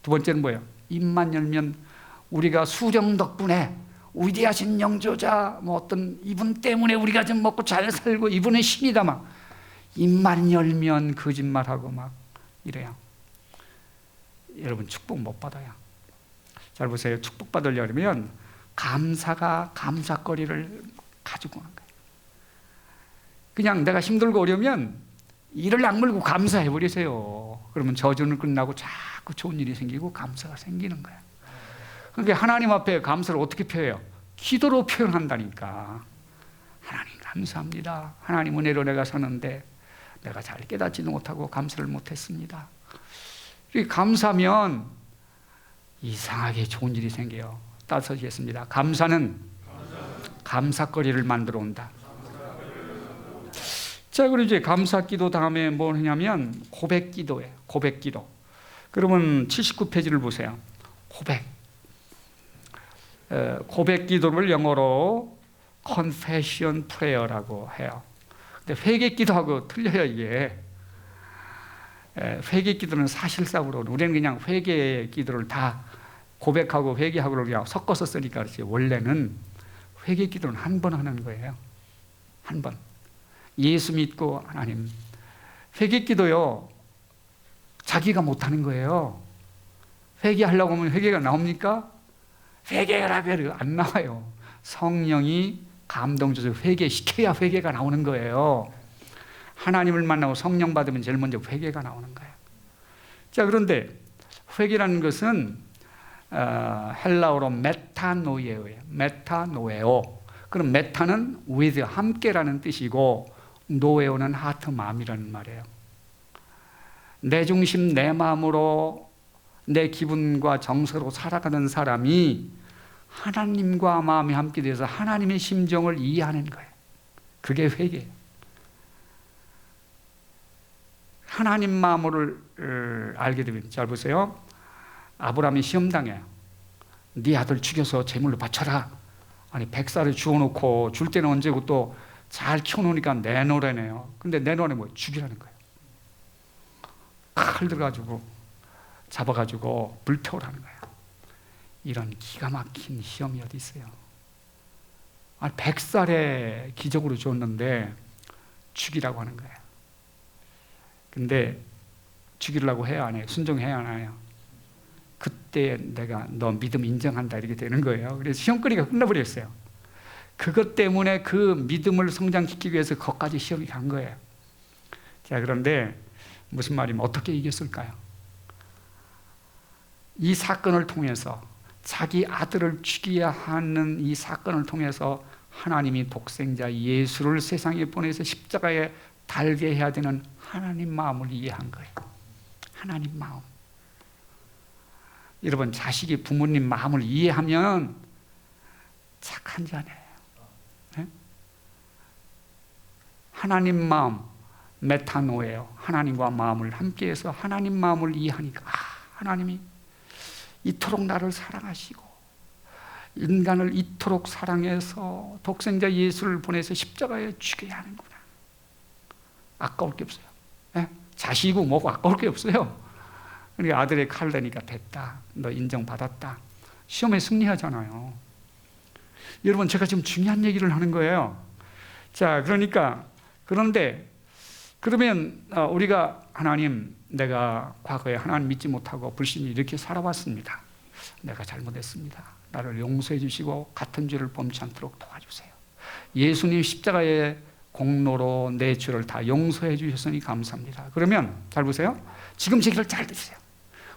두 번째는 뭐예요? 입만 열면 우리가 수령 덕분에 위대하신 영조자 뭐 어떤 이분 때문에 우리가 좀 먹고 잘 살고 이분의 신이다 막 입만 열면 거짓말하고 막 이래요. 여러분, 축복 못 받아요. 잘 보세요. 축복 받으려면 감사가 감사거리를 가지고 오는 거예요. 그냥 내가 힘들고 어려우면 이를 악물고 감사해 버리세요. 그러면 저주는 끝나고 자꾸 좋은 일이 생기고 감사가 생기는 거예요. 그러니까 하나님 앞에 감사를 어떻게 표해요? 기도로 표현한다니까. 하나님 감사합니다. 하나님 은혜로 내가 사는데 내가 잘 깨닫지도 못하고 감사를 못했습니다. 감사하면 이상하게 좋은 일이 생겨요. 따서 하겠습니다. 감사는 감사거리를 만들어 온다. 자, 그리고 이제 감사기도 다음에 뭘 하냐면 고백기도예요. 고백기도. 그러면 79페이지를 보세요. 고백기도를 영어로 confession prayer라고 해요. 근데 회개기도하고 틀려요, 이게. 회개기도는 사실상으로 우리는 그냥 회개기도를 다 고백하고 회개하고 그냥 섞어서 쓰니까 그렇지. 원래는 회개기도는 한 번 하는 거예요. 한 번. 예수 믿고 하나님. 회개기도요, 자기가 못하는 거예요. 회개하려고 하면 회개가 나옵니까? 회개하라고 해도 안 나와요. 성령이 감동 줘서 회개시켜야 회개가 나오는 거예요. 하나님을 만나고 성령 받으면 제일 먼저 회개가 나오는 거예요. 자, 그런데 회개라는 것은 헬라어로 메타노에오예요. 메타노에오. 그럼 메타는 with, 함께라는 뜻이고, 노에오는 하트, 마음이라는 말이에요. 내 중심, 내 마음으로 내 기분과 정서로 살아가는 사람이 하나님과 마음이 함께 돼서 하나님의 심정을 이해하는 거예요. 그게 회개예요. 하나님 마음을 알게 되면, 잘 보세요. 아브라함이 시험당해요. 네 아들 죽여서 제물로 바쳐라. 아니, 백살을 주워놓고 줄 때는 언제고 또 잘 키워놓으니까 내노래네요. 근데 내노래 뭐 죽이라는 거예요. 칼 들어가지고 잡아가지고 불태우라는 거예요. 이런 기가 막힌 시험이 어디 있어요? 100살에 기적으로 줬는데 죽이라고 하는 거예요. 근데 죽이려고 해야 안 해요? 순종해야 안 해요? 그때 내가 너 믿음 인정한다 이렇게 되는 거예요. 그래서 시험거리가 끝나버렸어요. 그것 때문에 그 믿음을 성장시키기 위해서 거기까지 시험이 간 거예요. 자, 그런데 무슨 말이면 어떻게 이겼을까요? 이 사건을 통해서 자기 아들을 죽여야 하는 이 사건을 통해서 하나님이 독생자 예수를 세상에 보내서 십자가에 달게 해야 되는 하나님 마음을 이해한 거예요. 하나님 마음. 여러분, 자식이 부모님 마음을 이해하면 착한 자네요. 네? 하나님 마음, 메타노예요. 하나님과 마음을 함께해서 하나님 마음을 이해하니까 하나님이 이토록 나를 사랑하시고 인간을 이토록 사랑해서 독생자 예수를 보내서 십자가에 죽여야 하는구나. 아까울 게 없어요. 네? 자식이고 뭐고 아까울 게 없어요. 그러니까 아들의 칼 대니까 됐다. 너 인정받았다. 시험에 승리하잖아요. 여러분, 제가 지금 중요한 얘기를 하는 거예요. 자, 그런데 그러면 우리가 하나님, 내가 과거에 하나님 믿지 못하고 불신이 이렇게 살아왔습니다. 내가 잘못했습니다. 나를 용서해 주시고 같은 죄를 범치 않도록 도와주세요. 예수님 십자가의 공로로 내 죄를 다 용서해 주셨으니 감사합니다. 그러면 잘 보세요. 지금 제 얘기를 잘 들으세요.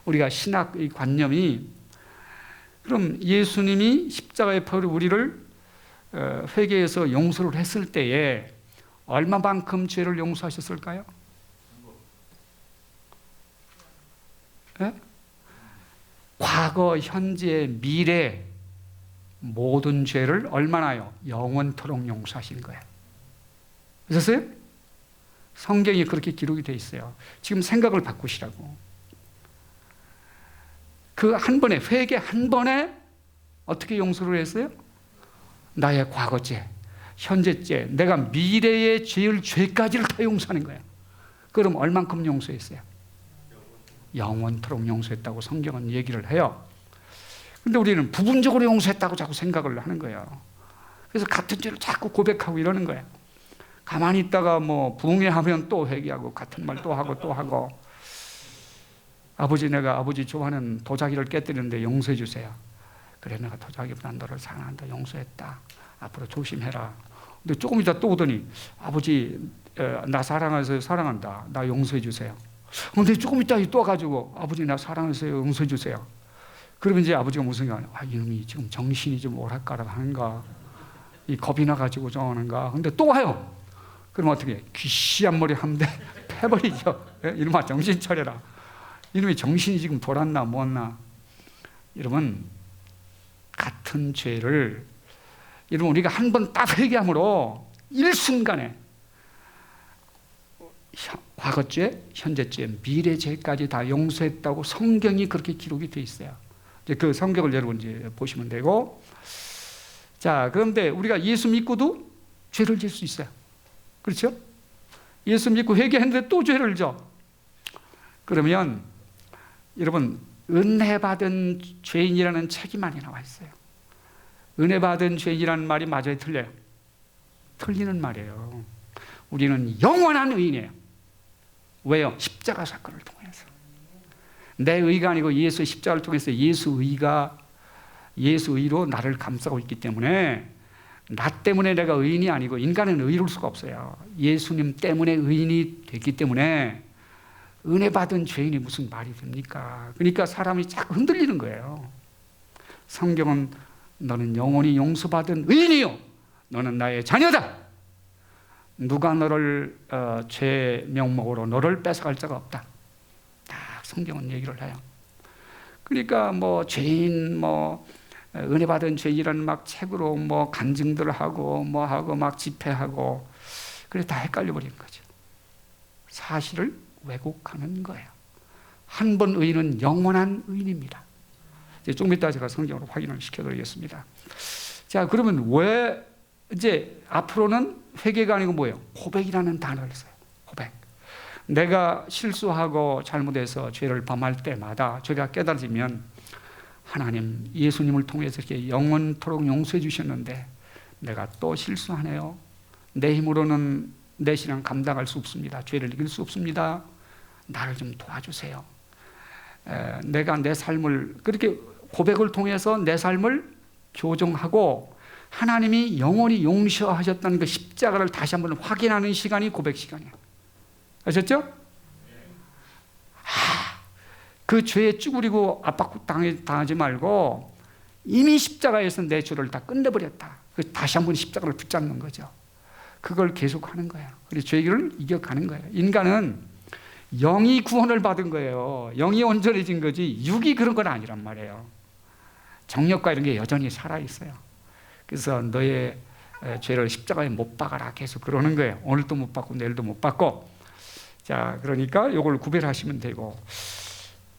우리가 신학의 관념이, 그럼 예수님이 십자가에 우리를 회개해서 용서를 했을 때에 얼마만큼 죄를 용서하셨을까요? 네? 과거, 현재, 미래 모든 죄를 얼마나요? 영원토록 용서하신 거예요. 그랬어요? 성경이 그렇게 기록이 되어 있어요. 지금 생각을 바꾸시라고. 그 한 번에, 회개 한 번에 어떻게 용서를 했어요? 나의 과거죄, 현재죄, 내가 미래의 죄까지를 다 용서하는 거예요. 그럼 얼만큼 용서했어요? 영원토록 용서했다고 성경은 얘기를 해요. 근데 우리는 부분적으로 용서했다고 자꾸 생각을 하는 거예요. 그래서 같은 죄를 자꾸 고백하고 이러는 거예요. 가만히 있다가 뭐 부응하면 또 회개하고 같은 말 또 하고 또 하고. 아버지, 내가 아버지 좋아하는 도자기를 깨뜨리는데 용서해 주세요. 그래, 내가 도자기보다 너를 사랑한다, 용서했다. 앞으로 조심해라. 근데 조금 있다 또 오더니 아버지, 나 사랑해서 사랑한다, 나 용서해 주세요. 근데 조금 있다 또 와가지고 아버지, 나 사랑해서 용서해 주세요. 그러면 이제 아버지가 무슨 생각이야? 이놈이 지금 정신이 좀 오락가락 하는가, 이 겁이 나가지고 저러는가. 근데 또 와요. 그럼 어떻게 해? 귀시한 머리 한 대 패버리죠. 이놈아, 정신 차려라. 이놈이 정신이 지금 돌았나 뭐었나. 여러분, 같은 죄를 여러분 우리가 한 번 딱 회개함으로 일순간에 과거죄, 현재죄, 미래죄까지 다 용서했다고 성경이 그렇게 기록이 되어 있어요. 이제 그 성경을 여러분 이제 보시면 되고. 자, 그런데 우리가 예수 믿고도 죄를 질 수 있어요. 그렇죠? 예수 믿고 회개했는데 또 죄를 져. 그러면 여러분, 은혜 받은 죄인이라는 책이 많이 나와 있어요. 은혜 받은 죄인이라는 말이 맞아요, 틀려요? 틀리는 말이에요. 우리는 영원한 의인이에요. 왜요? 십자가 사건을 통해서. 내 의가 아니고 예수의 십자가를 통해서 예수 의로 나를 감싸고 있기 때문에, 나 때문에 내가 의인이 아니고, 인간은 의로울 수가 없어요. 예수님 때문에 의인이 됐기 때문에 은혜 받은 죄인이 무슨 말이 됩니까? 그러니까 사람이 자꾸 흔들리는 거예요. 성경은 너는 영원히 용서받은 의인이요, 너는 나의 자녀다. 누가 너를 죄 명목으로 너를 뺏어갈 자가 없다. 딱 성경은 얘기를 해요. 그러니까 뭐 죄인, 뭐 은혜 받은 죄인이라는 막 책으로 뭐 간증들 하고 뭐 하고 막 집회하고, 그래 다 헷갈려 버리는 거죠. 사실을 왜곡하는 거예요. 한 번 의인은 영원한 의인입니다. 이제 좀 이따 제가 성경으로 확인을 시켜드리겠습니다. 자, 그러면 왜 이제 앞으로는 회개가 아니고 뭐예요? 고백이라는 단어를 써요. 고백. 내가 실수하고 잘못해서 죄를 범할 때마다 죄가 깨달아지면 하나님, 예수님을 통해서 이렇게 영원토록 용서해 주셨는데 내가 또 실수하네요. 내 힘으로는 내 신앙 감당할 수 없습니다. 죄를 이길 수 없습니다. 나를 좀 도와주세요. 내가 내 삶을 그렇게 고백을 통해서 내 삶을 교정하고 하나님이 영원히 용서하셨다는 그 십자가를 다시 한번 확인하는 시간이 고백 시간이에요. 아셨죠? 그 죄에 쭈그리고 압박당하지 말고 이미 십자가에서 내 죄를 다 끝내버렸다. 다시 한번 십자가를 붙잡는 거죠. 그걸 계속하는 거예요. 그래서 죄를 이겨가는 거예요. 인간은 영이 구원을 받은 거예요. 영이 온전해진 거지 육이 그런 건 아니란 말이에요. 정욕과 이런 게 여전히 살아있어요. 그래서 너의 죄를 십자가에 못 박아라 계속 그러는 거예요. 오늘도 못 받고 내일도 못 받고. 자, 그러니까 이걸 구별하시면 되고,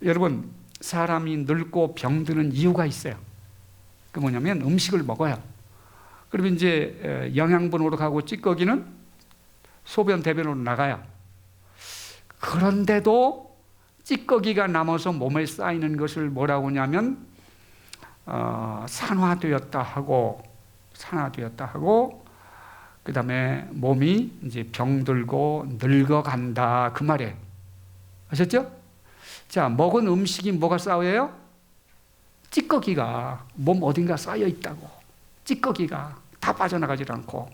여러분 사람이 늙고 병드는 이유가 있어요. 그 뭐냐면 음식을 먹어요. 그러면 이제 영양분으로 가고 찌꺼기는 소변 대변으로 나가요. 그런데도 찌꺼기가 남아서 몸에 쌓이는 것을 뭐라고 하냐면 산화되었다 하고 그 다음에 몸이 이제 병들고 늙어간다 그 말이에요. 아셨죠? 자, 먹은 음식이 뭐가 쌓여요? 찌꺼기가 몸 어딘가 쌓여 있다고. 찌꺼기가 다 빠져나가질 않고.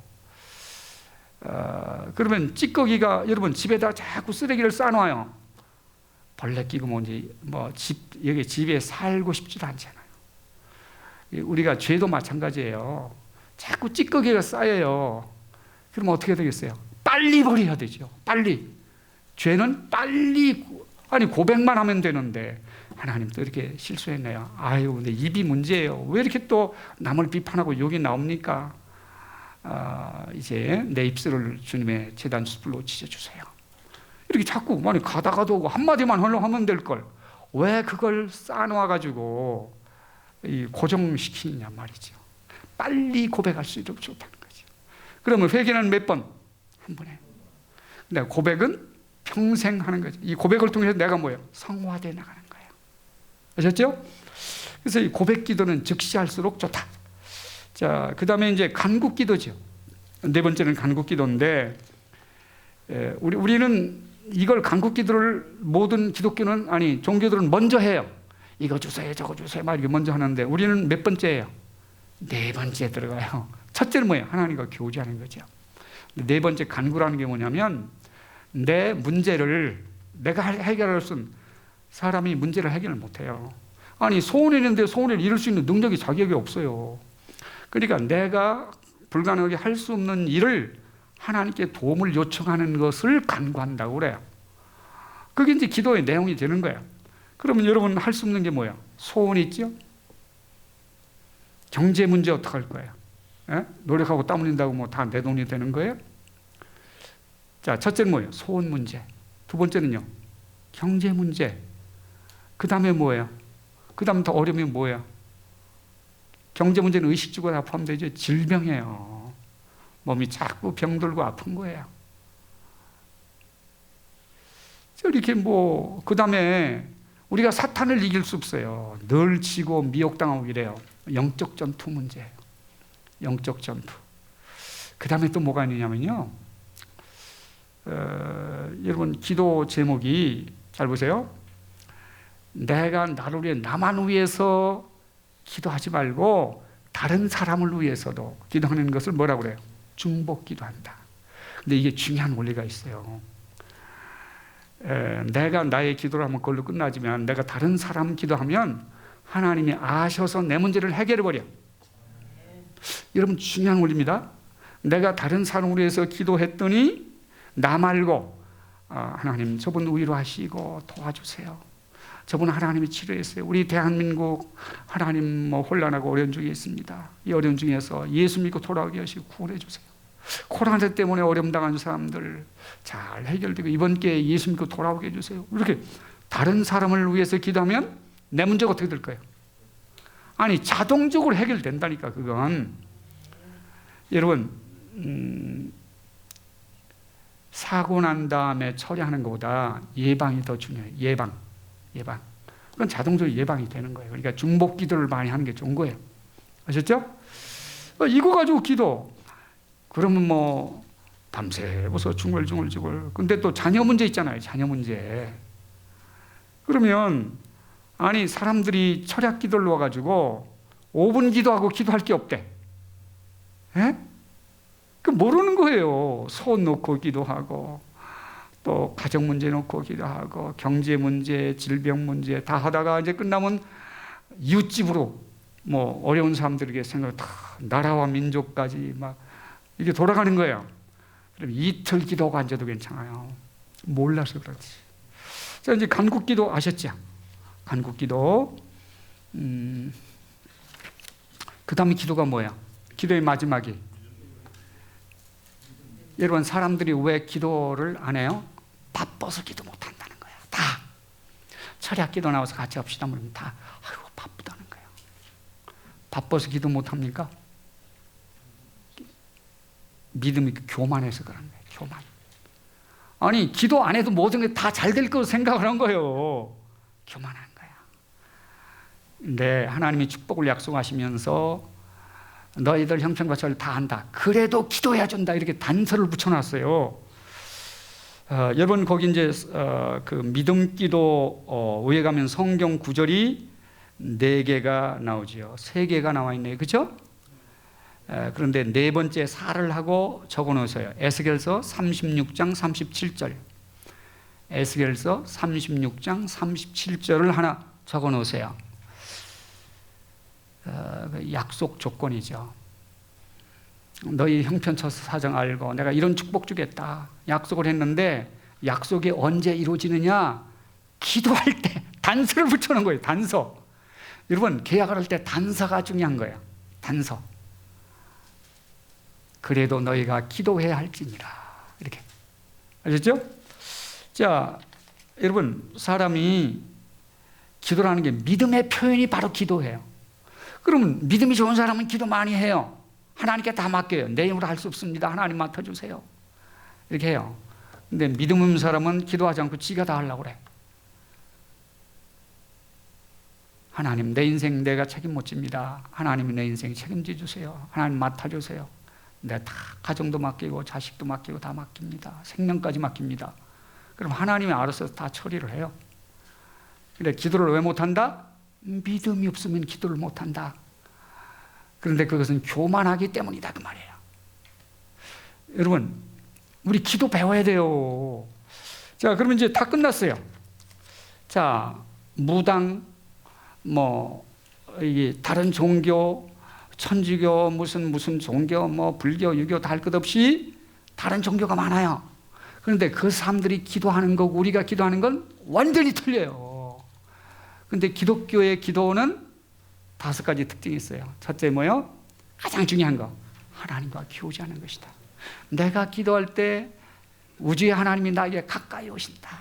그러면 찌꺼기가 여러분 집에다 자꾸 쓰레기를 쌓아놔요. 벌레 끼고 여기 집에 살고 싶지도 않잖아요. 우리가 죄도 마찬가지예요. 자꾸 찌꺼기가 쌓여요. 그럼 어떻게 되겠어요? 빨리 버려야 되죠. 빨리. 죄는 빨리, 아니 고백만 하면 되는데 하나님도 이렇게 실수했네요. 아유, 근데 입이 문제예요. 왜 이렇게 또 남을 비판하고 욕이 나옵니까? 이제 내 입술을 주님의 제단 숯불로 지져주세요. 이렇게 자꾸 많이 가다가도 한마디만 하면 될 걸. 왜 그걸 쌓아놔가지고 고정시키냐 말이죠. 빨리 고백할 수 있도록 좋다는 거죠. 그러면 회개는 몇 번? 한 번에. 근데 고백은 평생 하는 거죠. 이 고백을 통해서 내가 뭐예요? 성화되어 나가는 거예요. 아셨죠? 그래서 이 고백 기도는 즉시 할수록 좋다. 자, 그 다음에 이제 간구 기도죠. 네 번째는 간구 기도인데, 우리는 이걸 간구 기도를 모든 기독교는, 아니, 종교들은 먼저 해요. 이거 주세요, 저거 주세요, 막 이렇게 먼저 하는데, 우리는 몇 번째예요? 네 번째 들어가요. 첫째는 뭐예요? 하나님과 교제하는 거죠. 네 번째 간구라는 게 뭐냐면, 내 문제를 내가 해결할 수 있는, 사람이 문제를 해결을 못해요. 아니, 소원이 있는데 소원을 이룰 수 있는 능력이 자기에게 없어요. 그러니까 내가 불가능하게 할 수 없는 일을 하나님께 도움을 요청하는 것을 간구한다고 그래요. 그게 이제 기도의 내용이 되는 거예요. 그러면 여러분 할 수 없는 게 뭐예요? 소원이 있죠? 경제 문제 어떡할 거예요? 예? 노력하고 땀 흘린다고 뭐 다 내 돈이 되는 거예요? 자, 첫째는 뭐예요? 소원 문제. 두 번째는요, 경제 문제. 그 다음에 뭐예요? 그 다음 더 어려우면 뭐예요? 경제 문제는 의식주가 다 포함되죠. 질병이에요. 몸이 자꾸 병들고 아픈 거예요. 이렇게 그 다음에 우리가 사탄을 이길 수 없어요. 늘 지고 미혹당하고 이래요. 영적 전투 문제예요. 영적 전투. 그 다음에 또 뭐가 있느냐면요. 여러분 기도 제목이 잘 보세요. 내가 나를 위해 나만 위해서 기도하지 말고 다른 사람을 위해서도 기도하는 것을 뭐라고 그래요? 중복 기도한다. 근데 이게 중요한 원리가 있어요. 내가 나의 기도를 하면 그걸로 끝나지만 내가 다른 사람 기도하면 하나님이 아셔서 내 문제를 해결해 버려. 여러분 중요한 원리입니다. 내가 다른 사람을 위해서 기도했더니 나 말고 하나님 저분 위로하시고 도와주세요. 저분 하나님이 치료했어요. 우리 대한민국 하나님 혼란하고 어려운 중에 있습니다. 이 어려운 중에서 예수 믿고 돌아오게 하시고 구원해 주세요. 코로나 때문에 어려움 당한 사람들 잘 해결되고 이번 기회에 예수 믿고 돌아오게 해주세요. 이렇게 다른 사람을 위해서 기도하면 내 문제가 어떻게 될까요? 아니 자동적으로 해결된다니까. 그건 여러분 사고 난 다음에 처리하는 것보다 예방이 더 중요해요. 예방. 그건 자동적으로 예방이 되는 거예요. 그러니까 중복 기도를 많이 하는 게 좋은 거예요. 아셨죠? 이거 가지고 기도. 그러면 뭐 밤새워서 중얼중얼. 근데 또 자녀 문제 있잖아요. 자녀 문제. 그러면 아니 사람들이 철학 기도를 와가지고 5분 기도하고 기도할 게 없대. 예? 그 모르는 거예요. 소원 놓고 기도하고 또 가정 문제 놓고 기도하고 경제 문제, 질병 문제 다 하다가 이제 끝나면 이웃집으로 뭐 어려운 사람들에게 생각 다 나라와 민족까지 막 이게 돌아가는 거예요. 그럼 이틀 기도가 앉아도 괜찮아요. 몰라서 그렇지. 자, 이제 간국 기도 아셨죠? 간국 기도. 그 다음에 기도가 뭐야? 기도의 마지막이. 여러분, 사람들이 왜 기도를 안 해요? 바빠서 기도 못 한다는 거야. 다. 철학 기도 나와서 같이 합시다. 그러면 다, 아이고, 바쁘다는 거예요. 바빠서 기도 못 합니까? 믿음이 교만해서 그런 거예요. 교만. 아니, 기도 안 해도 모든 게 다 잘 될 거로 생각을 한 거예요. 교만한 거야. 근데 하나님이 축복을 약속하시면서 너희들 형편과 저를 다 안다. 그래도 기도해야 준다. 이렇게 단서를 붙여놨어요. 여러분 거기 이제 그 믿음 기도 위에 가면 성경 구절이 4개가 나오죠. 3개가 나와 있네요. 그렇죠? 그런데 4번째 살을 하고 적어 놓으세요. 에스겔서 36장 37절. 에스겔서 36장 37절을 하나 적어 놓으세요. 약속 조건이죠. 너희 형편처 사정 알고 내가 이런 축복 주겠다 약속을 했는데 약속이 언제 이루어지느냐? 기도할 때 단서를 붙여놓은 거예요. 단서. 여러분 계약을 할 때 단서가 중요한 거예요. 단서. 그래도 너희가 기도해야 할지니라. 이렇게 아셨죠? 자, 여러분 사람이 기도라는 게 믿음의 표현이 바로 기도예요. 그러면 믿음이 좋은 사람은 기도 많이 해요. 하나님께 다 맡겨요. 내 힘으로 할 수 없습니다. 하나님 맡아주세요. 이렇게 해요. 근데 믿음 없는 사람은 기도하지 않고 지가 다 하려고 그래. 하나님 내 인생 내가 책임 못 집니다. 하나님이 내 인생 책임져 주세요. 하나님 맡아주세요. 내가 다 가정도 맡기고 자식도 맡기고 다 맡깁니다. 생명까지 맡깁니다. 그럼 하나님이 알아서 다 처리를 해요. 근데 기도를 왜 못한다? 믿음이 없으면 기도를 못한다. 그런데 그것은 교만하기 때문이다 그 말이에요. 여러분 우리 기도 배워야 돼요. 자, 그러면 이제 다 끝났어요. 자, 무당 뭐 이게 다른 종교 천주교 무슨 종교 뭐 불교 유교 다 할 것 없이 다른 종교가 많아요. 그런데 그 사람들이 기도하는 거고 우리가 기도하는 건 완전히 틀려요. 근데 기독교의 기도는 5가지 특징이 있어요. 첫째 뭐요? 가장 중요한 거. 하나님과 교제하는 것이다. 내가 기도할 때 우주의 하나님이 나에게 가까이 오신다.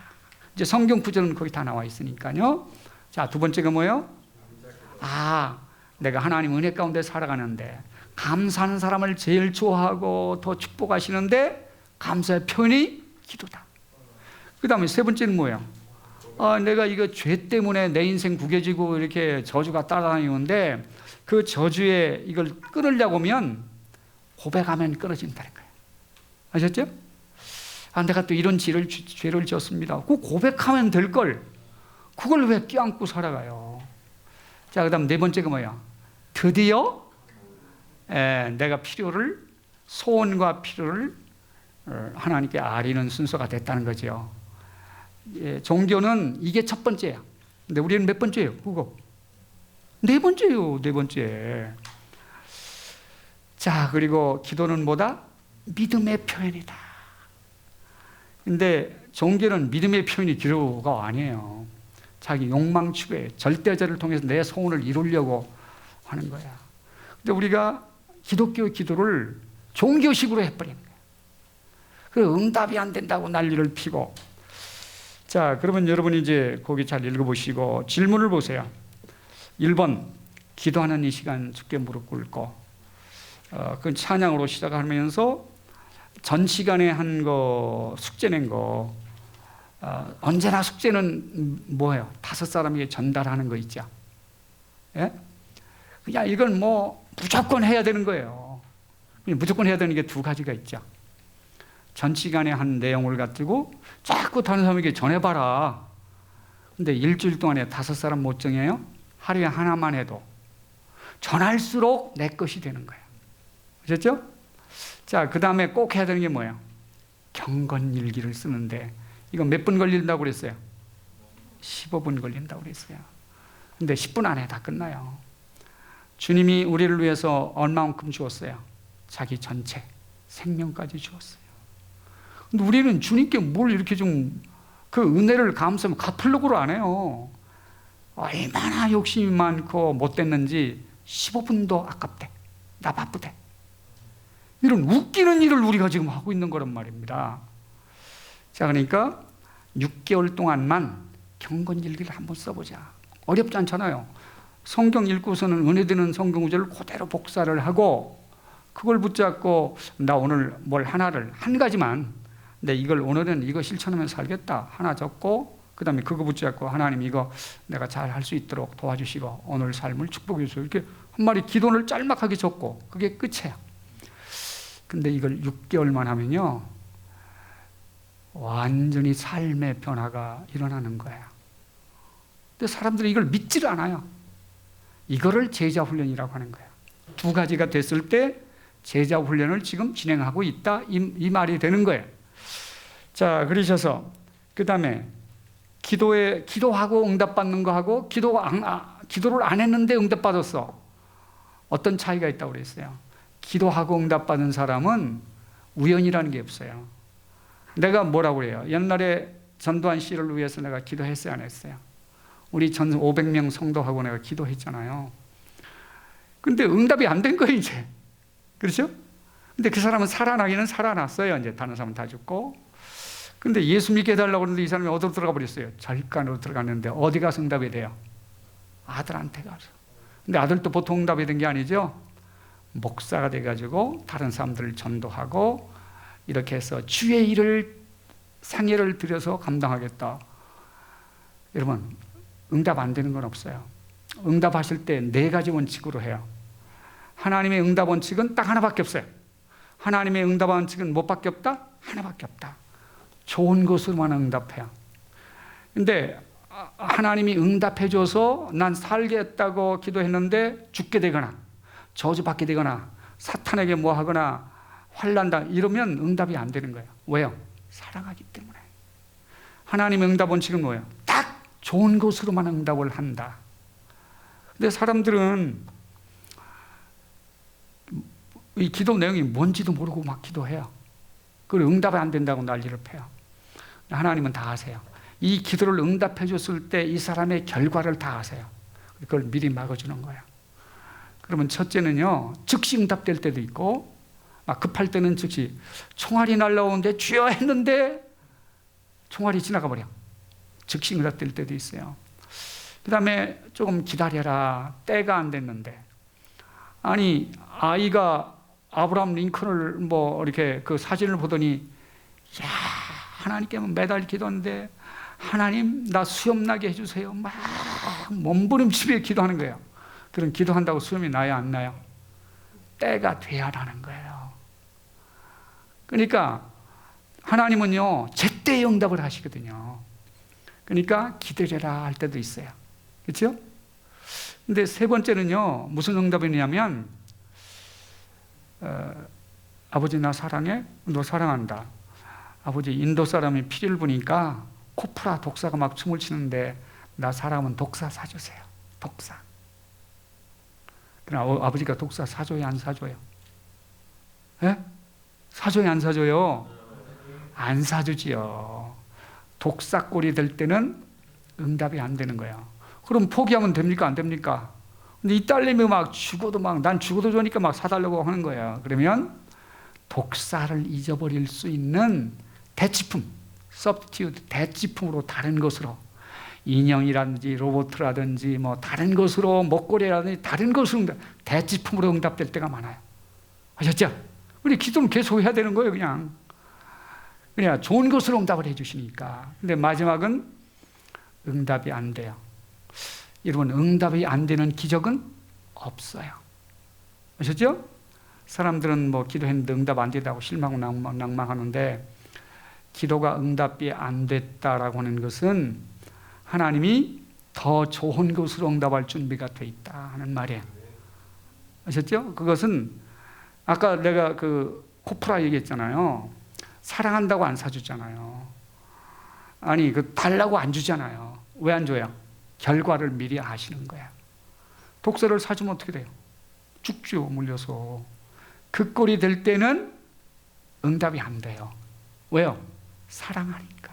이제 성경 구절은 거기 다 나와 있으니까요. 자, 2번째가 뭐예요? 내가 하나님 은혜 가운데 살아가는데 감사하는 사람을 제일 좋아하고 더 축복하시는데 감사의 표현이 기도다. 그 다음에 3번째는 뭐예요? 내가 이거 죄 때문에 내 인생 구겨지고 이렇게 저주가 따라다니는데 그 저주에 이걸 끊으려고 하면 고백하면 끊어진다는 거예요. 아셨죠? 내가 또 이런 죄를 지었습니다. 그 고백하면 될 걸 그걸 왜 껴안고 살아가요? 자, 그 다음 4번째가 뭐야? 드디어 내가 소원과 필요를 하나님께 아리는 순서가 됐다는 거죠. 종교는 이게 첫 번째야. 근데 우리는 몇 번째예요? 그거 4번째예요. 4번째. 자, 그리고 기도는 뭐다? 믿음의 표현이다. 근데 종교는 믿음의 표현이 기도가 아니에요. 자기 욕망 추구에 절대자를 통해서 내 소원을 이루려고 하는 거야. 근데 우리가 기독교 기도를 종교식으로 해버리는 거야. 그 응답이 안 된다고 난리를 피고. 자, 그러면 여러분이 이제 거기 잘 읽어보시고 질문을 보세요. 1번, 기도하는 이 시간 주께 무릎 꿇고 그 찬양으로 시작하면서 전 시간에 한 거 숙제 낸 거 언제나 숙제는 뭐예요? 5사람에게 전달하는 거 있죠. 예? 그냥 이건 뭐 무조건 해야 되는 거예요. 무조건 해야 되는 게 2가지가 있죠. 전 시간에 한 내용을 가지고 자꾸 다른 사람에게 전해봐라. 근데 일주일 동안에 5사람 못 정해요? 하루에 하나만 해도 전할수록 내 것이 되는 거예요. 아셨죠? 자, 그 다음에 꼭 해야 되는 게 뭐예요? 경건일기를 쓰는데 이거 몇 분 걸린다고 그랬어요? 15분 걸린다고 그랬어요. 근데 10분 안에 다 끝나요. 주님이 우리를 위해서 얼마만큼 주었어요? 자기 전체 생명까지 주었어요. 근데 우리는 주님께 뭘 이렇게 좀 그 은혜를 감사하면 갚으려고 안 해요. 얼마나 욕심이 많고 못됐는지 15분도 아깝대. 나 바쁘대. 이런 웃기는 일을 우리가 지금 하고 있는 거란 말입니다. 자, 그러니까 6개월 동안만 경건일기를 한번 써보자. 어렵지 않잖아요. 성경 읽고서는 은혜 되는 성경 구절을 그대로 복사를 하고 그걸 붙잡고 나 오늘 뭘 하나를 한 가지만 근데 이걸 오늘은 이거 실천하면서 살겠다 하나 적고 그 다음에 그거 붙잡고 하나님 이거 내가 잘 할 수 있도록 도와주시고 오늘 삶을 축복해 주시고 이렇게 한 마리 기도를 짤막하게 적고 그게 끝이에요. 근데 이걸 6개월만 하면요 완전히 삶의 변화가 일어나는 거예요. 근데 사람들이 이걸 믿지를 않아요. 이거를 제자 훈련이라고 하는 거예요. 2가지가 됐을 때 제자 훈련을 지금 진행하고 있다 이 말이 되는 거예요. 자, 그러셔서 그 다음에 기도하고 응답받는 거하고 기도를 안 했는데 응답받았어. 어떤 차이가 있다고 그랬어요? 기도하고 응답받은 사람은 우연이라는 게 없어요. 내가 뭐라고 그래요? 옛날에 전두환 씨를 위해서 내가 기도했어요, 안 했어요? 우리 전 500명 성도하고 내가 기도했잖아요. 근데 응답이 안 된 거예요, 이제. 그렇죠? 근데 그 사람은 살아나기는 살아났어요. 이제 다른 사람은 다 죽고. 근데 예수 믿게 해달라고 그러는데 이 사람이 어디로 들어가 버렸어요? 절간으로 들어갔는데 어디 가서 응답이 돼요? 아들한테 가서. 근데 아들도 보통 응답이 된 게 아니죠. 목사가 돼가지고 다른 사람들을 전도하고 이렇게 해서 주의 일을 상예를 들여서 감당하겠다. 여러분 응답 안 되는 건 없어요. 응답하실 때 4가지 원칙으로 해요. 하나님의 응답 원칙은 딱 하나밖에 없어요. 하나님의 응답 원칙은 뭐밖에 없다? 하나밖에 없다. 좋은 것으로만 응답해요. 근데 하나님이 응답해줘서 난 살겠다고 기도했는데 죽게 되거나 저주받게 되거나 사탄에게 뭐 하거나 환난다 이러면 응답이 안 되는 거예요. 왜요? 사랑하기 때문에. 하나님의 응답 원칙은 뭐예요? 딱 좋은 것으로만 응답을 한다. 근데 사람들은 이 기도 내용이 뭔지도 모르고 막 기도해요. 그리고 응답이 안 된다고 난리를 펴요. 하나님은 다 아세요. 이 기도를 응답해 줬을 때 이 사람의 결과를 다 아세요. 그걸 미리 막아주는 거예요. 그러면 첫째는요, 즉시 응답될 때도 있고 막 급할 때는 즉시 총알이 날라오는데 주여 했는데 총알이 지나가 버려. 즉시 응답될 때도 있어요. 그 다음에 조금 기다려라. 때가 안 됐는데. 아니 아이가 아브라함 링컨을 뭐 이렇게 그 사진을 보더니 야 하나님께 매달 기도하는데 하나님 나 수염 나게 해주세요. 막 몸부림치며 기도하는 거예요. 그럼 기도한다고 수염이 나요 안 나요? 때가 돼야 나는 거예요. 그러니까 하나님은요 제때 응답을 하시거든요. 그러니까 기다려라 할 때도 있어요. 그렇죠? 근데 3번째는요 무슨 응답이냐면 아버지 나 사랑해? 너 사랑한다. 아버지 인도 사람이 피를 부니까 코프라 독사가 막 춤을 추는데 나 사랑하면 독사 사주세요. 독사. 그럼 아버지가 독사 사줘요 안 사줘요? 예? 사줘요 안 사줘요? 안 사주지요. 독사꼴이 될 때는 응답이 안 되는 거예요. 그럼 포기하면 됩니까 안 됩니까? 근데 이 딸내미 막 죽어도 막 난 죽어도 좋으니까 막 사달라고 하는 거예요. 그러면 독사를 잊어버릴 수 있는 대치품, substitute, 대치품으로 다른 것으로 인형이라든지 로봇이라든지 뭐 다른 것으로 목걸이라든지 다른 것으로 대치품으로 응답될 때가 많아요. 아셨죠? 우리 기도는 계속 해야 되는 거예요, 그냥. 그냥 좋은 것으로 응답을 해주시니까. 근데 마지막은 응답이 안 돼요. 여러분, 응답이 안 되는 기적은 없어요. 아셨죠? 사람들은 뭐 기도했는데 응답 안 된다고 실망하고 낭망하는데, 기도가 응답이 안 됐다라고 하는 것은 하나님이 더 좋은 것으로 응답할 준비가 돼 있다 하는 말이에요. 아셨죠? 그것은 아까 내가 그 코프라 얘기했잖아요. 사랑한다고 안 사주잖아요. 아니, 그 달라고 안 주잖아요. 왜 안 줘요? 결과를 미리 아시는 거야. 독서를 사주면 어떻게 돼요? 죽죠, 물려서. 그 꼴이 될 때는 응답이 안 돼요. 왜요? 사랑하니까.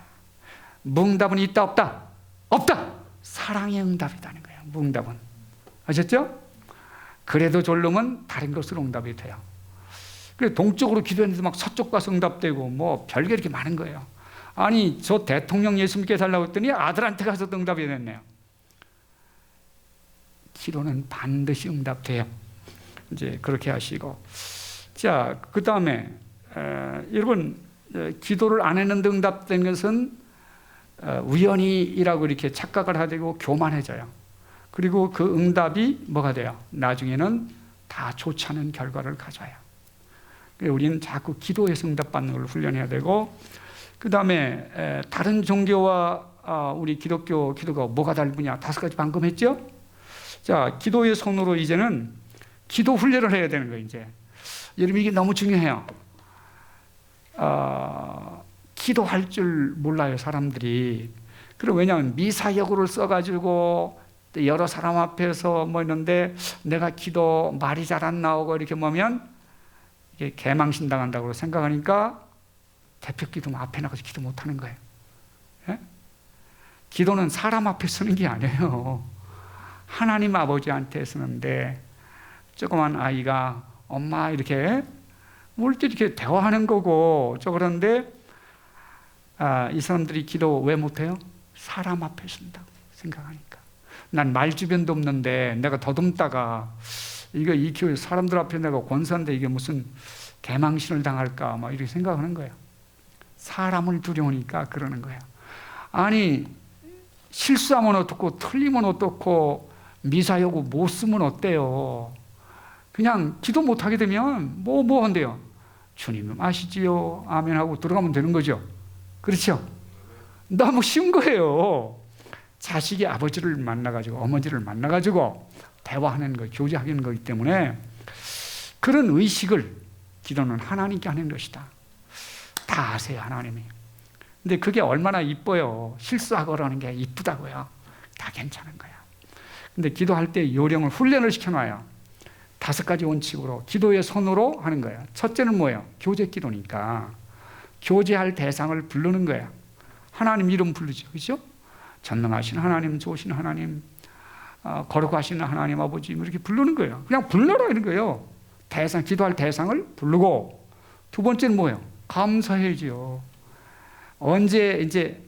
무응답은 있다, 없다? 없다! 사랑의 응답이라는 거예요, 무응답은. 아셨죠? 그래도 졸르면 다른 것으로 응답이 돼요. 그래, 동쪽으로 기도했는데 막 서쪽 가서 응답되고 뭐 별게 이렇게 많은 거예요. 아니, 저 대통령 예수님께 달라고 했더니 아들한테 가서 응답이 됐네요. 기도는 반드시 응답돼요. 이제 그렇게 하시고. 자, 그 다음에 여러분, 기도를 안 했는데 응답된 것은 우연히라고 이렇게 착각을 하고 교만해져요. 그리고 그 응답이 뭐가 돼요? 나중에는 다 좋지 않은 결과를 가져요. 우리는 자꾸 기도해서 응답받는 걸 훈련해야 되고, 그 다음에 다른 종교와 우리 기독교 기도가 뭐가 다르냐? 5가지 방금 했죠? 자, 기도의 손으로 이제는 기도 훈련을 해야 되는 거예요, 이제. 여러분, 이게 너무 중요해요. 기도할 줄 몰라요, 사람들이. 그리고 왜냐하면 미사여구를 써가지고 여러 사람 앞에서 뭐 있는데 내가 기도 말이 잘 안 나오고 이렇게 뭐면 이게 개망신 당한다고 생각하니까 대표 기도 앞에 나가서 기도 못 하는 거예요. 예? 기도는 사람 앞에 쓰는 게 아니에요. 하나님 아버지한테 쓰는데, 조그만 아이가 엄마 이렇게 뭘 때 이렇게 대화하는 거고, 그런데 이 사람들이 기도 왜 못해요? 사람 앞에 쓴다고 생각하니까. 난 말주변도 없는데 내가 더듬다가 이 교회 사람들 앞에 내가 권사인데 이게 무슨 개망신을 당할까 막 이렇게 생각하는 거예요. 사람을 두려우니까 그러는 거예요. 아니, 실수하면 어떻고 틀리면 어떻고 미사여구 못 쓰면 어때요? 그냥 기도 못하게 되면 뭐 한대요? 주님 아시지요? 아멘 하고 들어가면 되는 거죠. 그렇죠? 너무 쉬운 거예요. 자식이 아버지를 만나가지고 어머니를 만나가지고 대화하는 거, 교제하는 거기 때문에 그런 의식을 기도는 하나님께 하는 것이다. 다 아세요, 하나님이. 근데 그게 얼마나 이뻐요. 실수하고 그러는 게 이쁘다고요. 다 괜찮은 거야. 근데 기도할 때 요령을 훈련을 시켜놔요. 5가지 원칙으로 기도의 손으로 하는 거예요. 첫째는 뭐예요? 교제 기도니까 교제할 대상을 부르는 거예요. 하나님 이름 부르죠, 그렇죠? 전능하신 하나님, 좋으신 하나님, 거룩하신 하나님 아버지 이렇게 부르는 거예요. 그냥 불러라 이런 거예요. 대상, 기도할 대상을 부르고. 2번째는 뭐예요? 감사해야죠. 언제 이제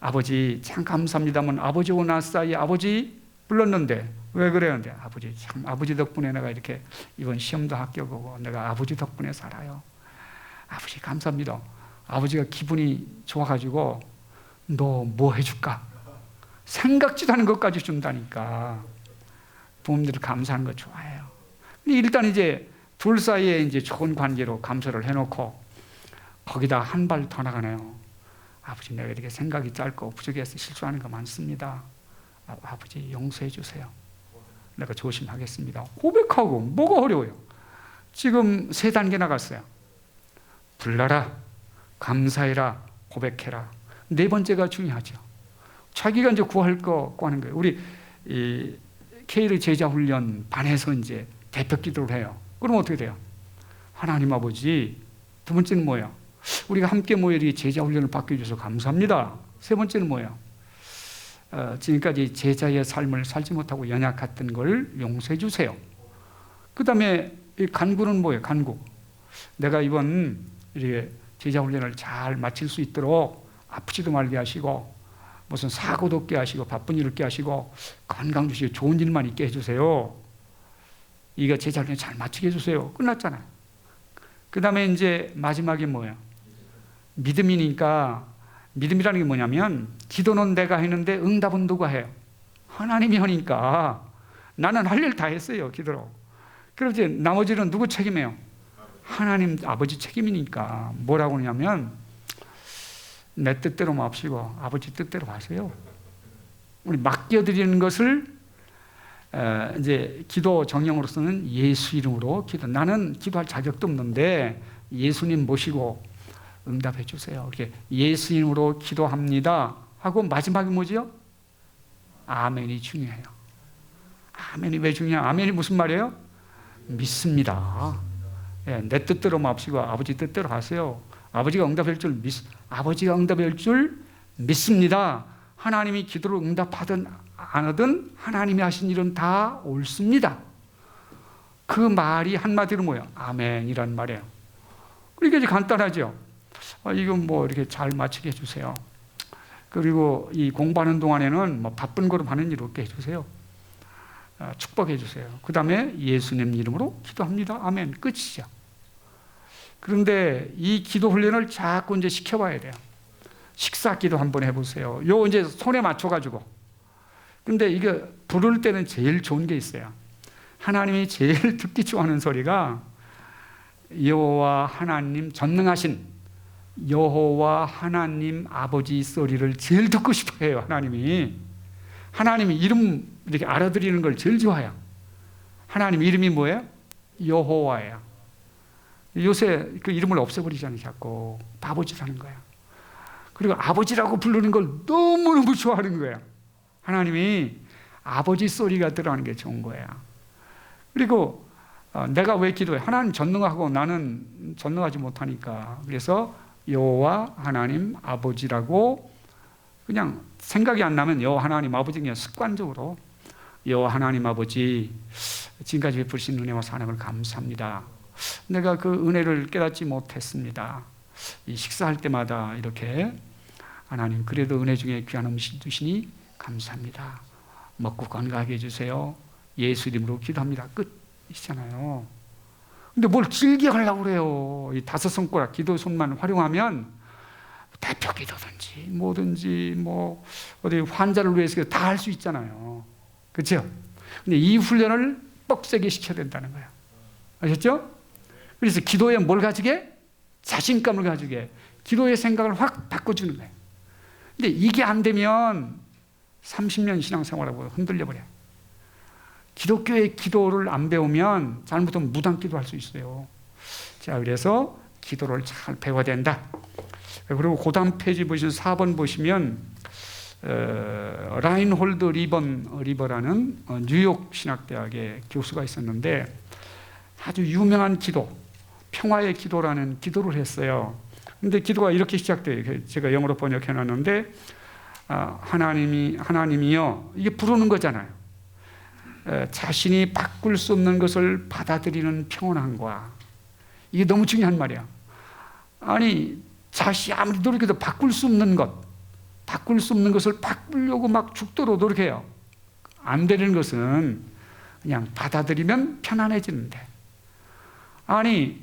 아버지 참 감사합니다만 아버지와 나 사이에 아버지 불렀는데 왜 그래요? 근데 아버지 참 아버지 덕분에 내가 이렇게 이번 시험도 합격하고 내가 아버지 덕분에 살아요. 아버지 감사합니다. 아버지가 기분이 좋아가지고 너 뭐 해줄까? 생각지도 않은 것까지 준다니까. 부모님들 감사하는 거 좋아해요. 근데 일단 이제 둘 사이에 이제 좋은 관계로 감사를 해놓고 거기다 한 발 더 나가네요. 아버지 내가 이렇게 생각이 짧고 부족해서 실수하는 거 많습니다. 아버지 용서해 주세요. 내가 조심하겠습니다. 고백하고 뭐가 어려워요? 지금 3단계 나갔어요. 불러라, 감사해라, 고백해라. 4번째가 중요하죠. 자기가 이제 구할 거 구하는 거예요. 우리 이 K를 제자 훈련 반에서 이제 대표 기도를 해요. 그럼 어떻게 돼요? 하나님 아버지. 2번째는 뭐예요? 우리가 함께 모여 이렇게 제자 훈련을 받게 해주셔서 감사합니다. 3번째는 뭐예요? 지금까지 제자의 삶을 살지 못하고 연약했던 걸 용서해 주세요. 그 다음에 이 간구는 뭐예요? 간구. 내가 이번 이렇게 제자 훈련을 잘 마칠 수 있도록 아프지도 말게 하시고 무슨 사고도 없게 하시고 바쁜 일 없게 하시고 건강 주시고 좋은 일만 있게 해주세요. 이거 제자 훈련 잘 마치게 해주세요. 끝났잖아요. 그 다음에 이제 마지막이 뭐예요? 믿음이니까, 믿음이라는 게 뭐냐면 기도는 내가 했는데 응답은 누가 해요? 하나님이 하니까 나는 할 일 다 했어요, 기도로. 그런데 나머지는 누구 책임이에요? 하나님 아버지 책임이니까 뭐라고 하냐면 내 뜻대로 맙시고 아버지 뜻대로 하세요. 우리 맡겨드리는 것을 이제 기도 정령으로서는 예수 이름으로 기도. 나는 기도할 자격도 없는데 예수님 모시고 응답해 주세요. 이렇게 예수 이름으로 기도합니다 하고 마지막이 뭐지요? 아멘이 중요해요. 아멘이 왜 중요해요? 아멘이 무슨 말이에요? 믿습니다. 예, 내 뜻대로 맙시고 아버지 뜻대로 하세요. 아버지가 응답할 줄 아버지가 응답할 줄 믿습니다. 하나님이 기도를 응답하든 안 하든 하나님이 하신 일은 다 옳습니다. 그 말이 한마디로 뭐예요? 아멘이란 말이에요. 그러니까 이제 간단하죠. 이건 뭐 이렇게 잘 마치게 해주세요. 그리고 이 공부하는 동안에는 뭐 바쁜 걸음 하는 일 없게 해주세요. 축복해 주세요. 그 다음에 예수님 이름으로 기도합니다. 아멘. 끝이죠. 그런데 이 기도 훈련을 자꾸 이제 시켜봐야 돼요. 식사 기도 한번 해보세요. 요 이제 손에 맞춰가지고. 근데 이게 부를 때는 제일 좋은 게 있어요. 하나님이 제일 듣기 좋아하는 소리가 여호와 하나님 전능하신 여호와 하나님 아버지 소리를 제일 듣고 싶어 해요. 하나님이 이름 이렇게 알아들이는 걸 제일 좋아해요. 하나님 이름이 뭐예요? 여호와예요. 요새 그 이름을 없애버리잖아요. 자꾸 바보짓 하는 거야. 그리고 아버지라고 부르는 걸 너무너무 좋아하는 거야. 하나님이 아버지 소리가 들어가는 게 좋은 거야. 그리고 내가 왜 기도해? 하나님 전능하고 나는 전능하지 못하니까. 그래서 여호와 하나님 아버지라고 그냥 생각이 안 나면 여호와 하나님 아버지 그냥 습관적으로 여호와 하나님 아버지 지금까지 베푸신 은혜와 사랑을 감사합니다. 내가 그 은혜를 깨닫지 못했습니다. 이 식사할 때마다 이렇게 하나님 그래도 은혜 중에 귀한 음식 주시니 감사합니다. 먹고 건강하게 해주세요. 예수 이름으로 기도합니다. 끝이잖아요. 근데 뭘 길게 하려고 그래요. 이 5손가락 기도 손만 활용하면 대표 기도든지 뭐든지 뭐 어디 환자를 위해서 다 할 수 있잖아요. 그렇죠? 근데 이 훈련을 뻑세게 시켜야 된다는 거예요. 아셨죠? 그래서 기도에 뭘 가지게? 자신감을 가지게. 기도의 생각을 확 바꿔주는 거예요. 근데 이게 안 되면 30년 신앙생활하고 흔들려 버려요. 기독교의 기도를 안 배우면 잘못하면 무당기도 할 수 있어요. 자, 그래서 기도를 잘 배워야 된다. 그리고 고단 페이지 보시면 4번 보시면 라인홀드 리버라는 뉴욕 신학대학의 교수가 있었는데 아주 유명한 기도, 평화의 기도라는 기도를 했어요. 근데 기도가 이렇게 시작돼요. 제가 영어로 번역해 놨는데 하나님이여, 이게 부르는 거잖아요. 자신이 바꿀 수 없는 것을 받아들이는 평온함과, 이게 너무 중요한 말이야. 아니 자신이 아무리 노력해도 바꿀 수 없는 것을 바꾸려고 막 죽도록 노력해요. 안 되는 것은 그냥 받아들이면 편안해지는데, 아니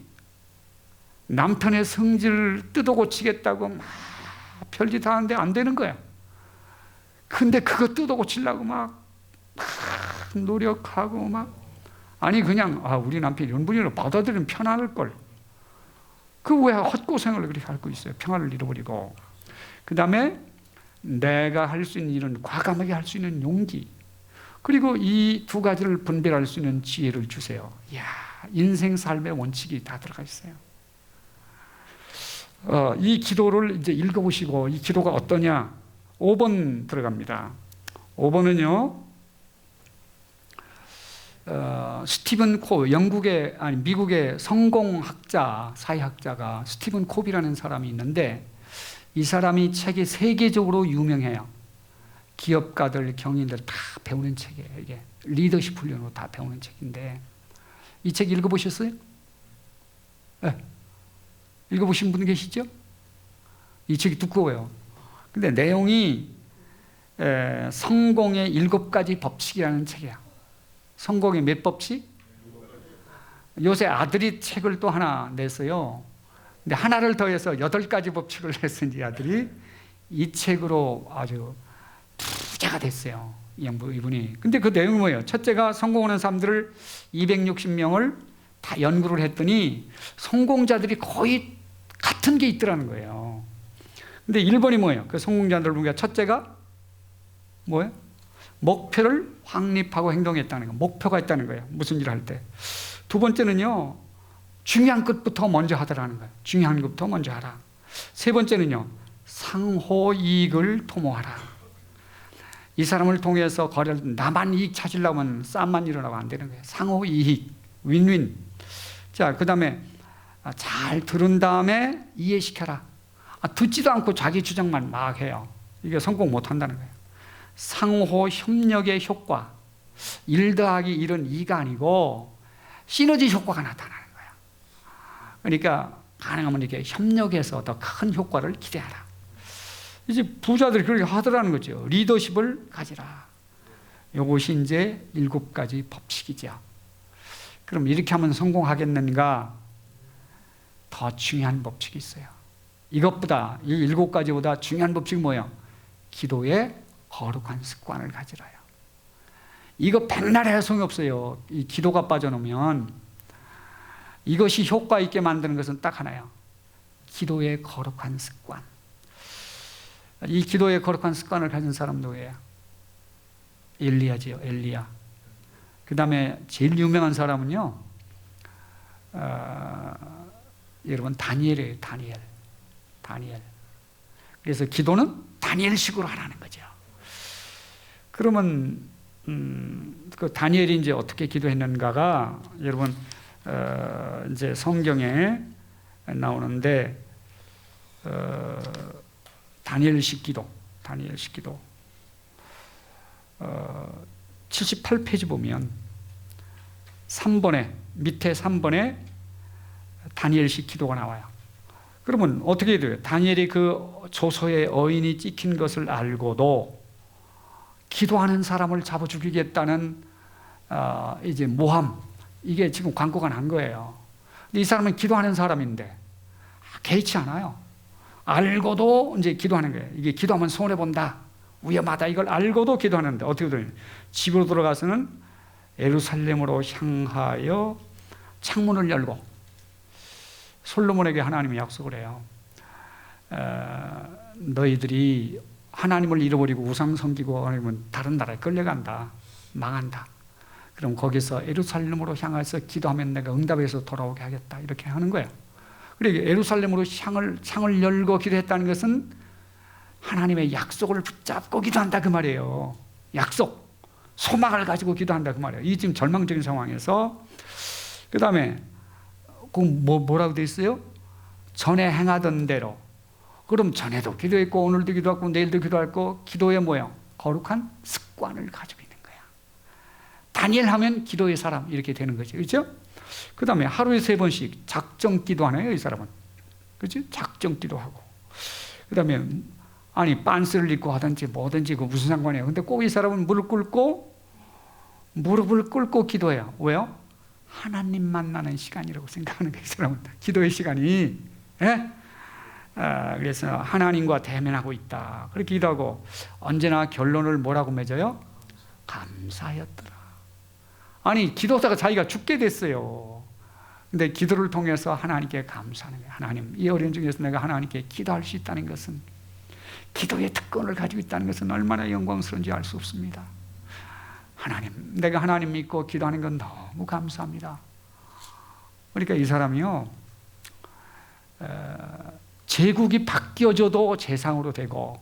남편의 성질을 뜯어 고치겠다고 막 별짓 하는데 안 되는 거야. 근데 그거 뜯어 고치려고 막 노력하고 막, 아니 그냥 우리 남편이 이런 분이라 받아들이면 편안할 걸. 그 왜 헛고생을 그렇게 하고 있어요? 평화를 잃어버리고. 그 다음에 내가 할 수 있는 일은 과감하게 할 수 있는 용기, 그리고 이 두 가지를 분별할 수 있는 지혜를 주세요. 이야, 인생 삶의 원칙이 다 들어가 있어요. 이 기도를 이제 읽어보시고, 이 기도가 어떠냐? 5번 들어갑니다. 5번은요, 스티븐 코, 미국의 성공학자, 사회학자가 스티븐 콥이라는 사람이 있는데, 이 사람이 책이 세계적으로 유명해요. 기업가들, 경인들 다 배우는 책이에요. 이게 리더십 훈련으로 다 배우는 책인데, 이 책 읽어보셨어요? 네. 읽어보신 분 계시죠? 이 책이 두꺼워요. 근데 내용이 성공의 7가지 법칙이라는 책이야. 성공의 몇 법칙? 요새 아들이 책을 또 하나 냈어요. 근데 하나를 더해서 8가지 법칙을 냈으니 이 아들이 이 책으로 아주 부자가 됐어요. 이분이. 근데 그 내용이 뭐예요? 첫째가 성공하는 사람들을 260명을 다 연구를 했더니 성공자들이 거의 같은 게 있더라는 거예요. 근데 1번이 뭐예요? 그 성공자들 보니까 첫째가 뭐예요? 목표를 확립하고 행동했다는 거예요. 목표가 있다는 거예요. 무슨 일을 할 때. 두 번째는요, 중요한 것부터 먼저 하더라는 거예요. 중요한 것부터 먼저 하라. 세 번째는요, 상호 이익을 도모하라. 이 사람을 통해서 거래를 나만 이익 찾으려면 싸움만 일어나고 안 되는 거예요. 상호 이익, 윈윈. 자, 그 다음에 잘 들은 다음에 이해시켜라. 듣지도 않고 자기 주장만 막 해요. 이게 성공 못 한다는 거예요. 상호 협력의 효과. 1 더하기 1은 2가 아니고 시너지 효과가 나타나는 거예요. 그러니까 가능하면 이렇게 협력해서 더 큰 효과를 기대하라. 이제 부자들이 그렇게 하더라는 거죠. 리더십을 가지라. 이것이 이제 7가지 법칙이죠. 그럼 이렇게 하면 성공하겠는가? 더 중요한 법칙이 있어요. 이것보다, 이 7가지보다 중요한 법칙이 뭐예요? 기도의 거룩한 습관을 가지라요. 이거 백날 해야 소용이 없어요. 이 기도가 빠져놓으면. 이것이 효과 있게 만드는 것은 딱 하나예요. 기도의 거룩한 습관. 이 기도의 거룩한 습관을 가진 사람 누구예요? 엘리야지요. 엘리야. 그 다음에 제일 유명한 사람은요, 여러분 다니엘이에요. 다니엘. 그래서 기도는 다니엘식으로 하라는 거죠. 그러면 그 다니엘이 이제 어떻게 기도했는가가 여러분 이제 성경에 나오는데 다니엘식 기도 78페이지 보면 3번에 밑에 3번에 다니엘식 기도가 나와요. 그러면 어떻게 돼요? 다니엘이 그 조서에 어인이 찍힌 것을 알고도 기도하는 사람을 잡아 죽이겠다는 이제 모함, 이게 지금 광고가 난 거예요. 이 사람은 기도하는 사람인데 개의치 않아요. 알고도 이제 기도하는 거예요. 이게 기도하면 손해 본다, 위험하다, 이걸 알고도 기도하는데 어떻게 돼요? 집으로 들어가서는 예루살렘으로 향하여 창문을 열고 솔로몬에게 하나님이 약속을 해요. 너희들이 하나님을 잃어버리고 우상 섬기고 하면 다른 나라에 끌려간다, 망한다. 그럼 거기서 예루살렘으로 향해서 기도하면 내가 응답해서 돌아오게 하겠다, 이렇게 하는 거예요. 그리고 예루살렘으로 창을 열고 기도했다는 것은 하나님의 약속을 붙잡고 기도한다 그 말이에요. 약속, 소망을 가지고 기도한다 그 말이에요. 이 지금 절망적인 상황에서. 그 다음에 뭐라고 돼 있어요? 전에 행하던 대로. 그럼 전에도 기도했고 오늘도 기도하고 내일도 기도했고, 기도에 뭐예요? 거룩한 습관을 가지고 있는 거야. 다니엘 하면 기도의 사람, 이렇게 되는 거죠. 그렇죠? 그 다음에 하루에 3번씩 작정 기도하네요, 이 사람은. 그렇죠? 작정 기도하고. 그 다음에 아니 빤스를 입고 하든지 뭐든지 그 무슨 상관이에요. 근데 꼭 이 사람은 무릎을 꿇고 기도해요. 왜요? 하나님 만나는 시간이라고 생각하는 거예요, 이 사람은. 기도의 시간이. 예? 그래서 하나님과 대면하고 있다, 그렇게 기도하고, 언제나 결론을 뭐라고 맺어요? 감사였더라. 아니 기도하다가 자기가 죽게 됐어요. 근데 기도를 통해서 하나님께 감사하는 거예요. 하나님, 이 어려운 중에서 내가 하나님께 기도할 수 있다는 것은, 기도의 특권을 가지고 있다는 것은 얼마나 영광스러운지 알 수 없습니다. 하나님, 내가 하나님 믿고 기도하는 건 너무 감사합니다. 그러니까 이 사람이요, 제국이 바뀌어져도 재상으로 되고,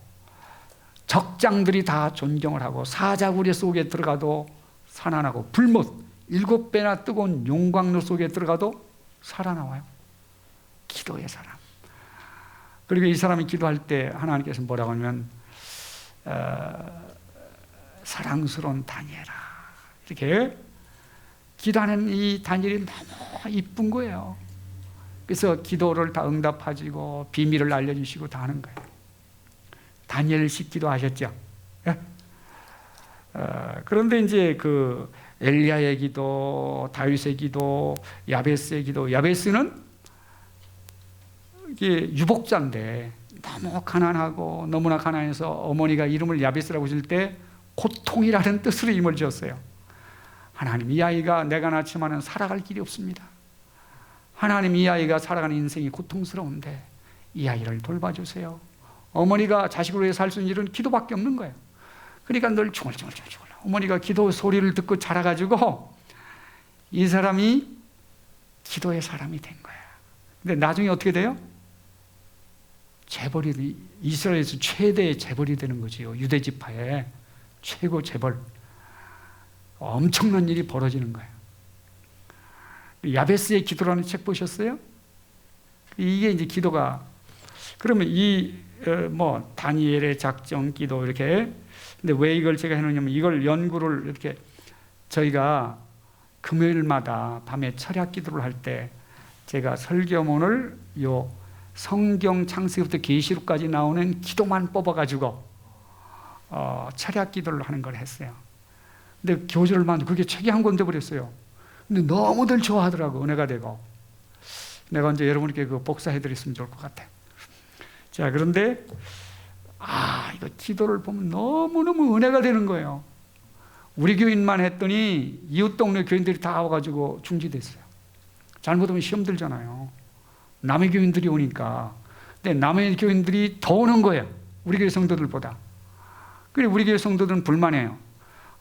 적장들이 다 존경을 하고, 사자구리 속에 들어가도 살아나고, 불못 7배나 뜨거운 용광로 속에 들어가도 살아나와요. 기도의 사람. 그리고 이 사람이 기도할 때 하나님께서 뭐라고 하면 사랑스러운 다니엘아, 이렇게 기도하는 이 다니엘이 너무 이쁜 거예요. 그래서 기도를 다 응답하시고 비밀을 알려주시고 다 하는 거예요. 다니엘식 기도하셨죠? 예? 그런데 이제 그 엘리야의 기도, 다윗의 기도, 야베스의 기도. 야베스는 이게 유복자인데 너무 가난하고 너무나 가난해서 어머니가 이름을 야베스라고 질 때 고통이라는 뜻으로 이름을 지었어요. 하나님, 이 아이가 내가 낳지만은 살아갈 길이 없습니다. 하나님, 이 아이가 살아가는 인생이 고통스러운데 이 아이를 돌봐주세요. 어머니가 자식을 위해 살 수 있는 일은 기도밖에 없는 거예요. 그러니까 늘 중얼중얼 어머니가 기도 소리를 듣고 자라가지고 이 사람이 기도의 사람이 된 거야. 근데 나중에 어떻게 돼요? 재벌이, 이스라엘에서 최대의 재벌이 되는 거지요. 유대 지파의 최고 재벌. 엄청난 일이 벌어지는 거예요. 야베스의 기도라는 책 보셨어요? 이게 이제 기도가, 그러면 다니엘의 작정 기도 이렇게. 근데 왜 이걸 제가 해놓냐면, 이걸 연구를 이렇게 저희가 금요일마다 밤에 철야 기도를 할 때 제가 설교문을 요 성경 창세기부터 계시록까지 나오는 기도만 뽑아가지고 철야 기도를 하는 걸 했어요. 근데 교절만 그게 책이 한 권 돼버렸어요. 근데 너무들 좋아하더라고. 은혜가 되고. 내가 이제 여러분께 그 복사해드렸으면 좋을 것 같아. 자, 그런데 이거 기도를 보면 너무너무 은혜가 되는 거예요. 우리 교인만 했더니 이웃 동네 교인들이 다 와가지고 중지됐어요. 잘못하면 시험 들잖아요. 남의 교인들이 오니까. 근데 남의 교인들이 더 오는 거예요. 우리 교회 성도들보다. 그리고 우리 교회 성도들은 불만해요.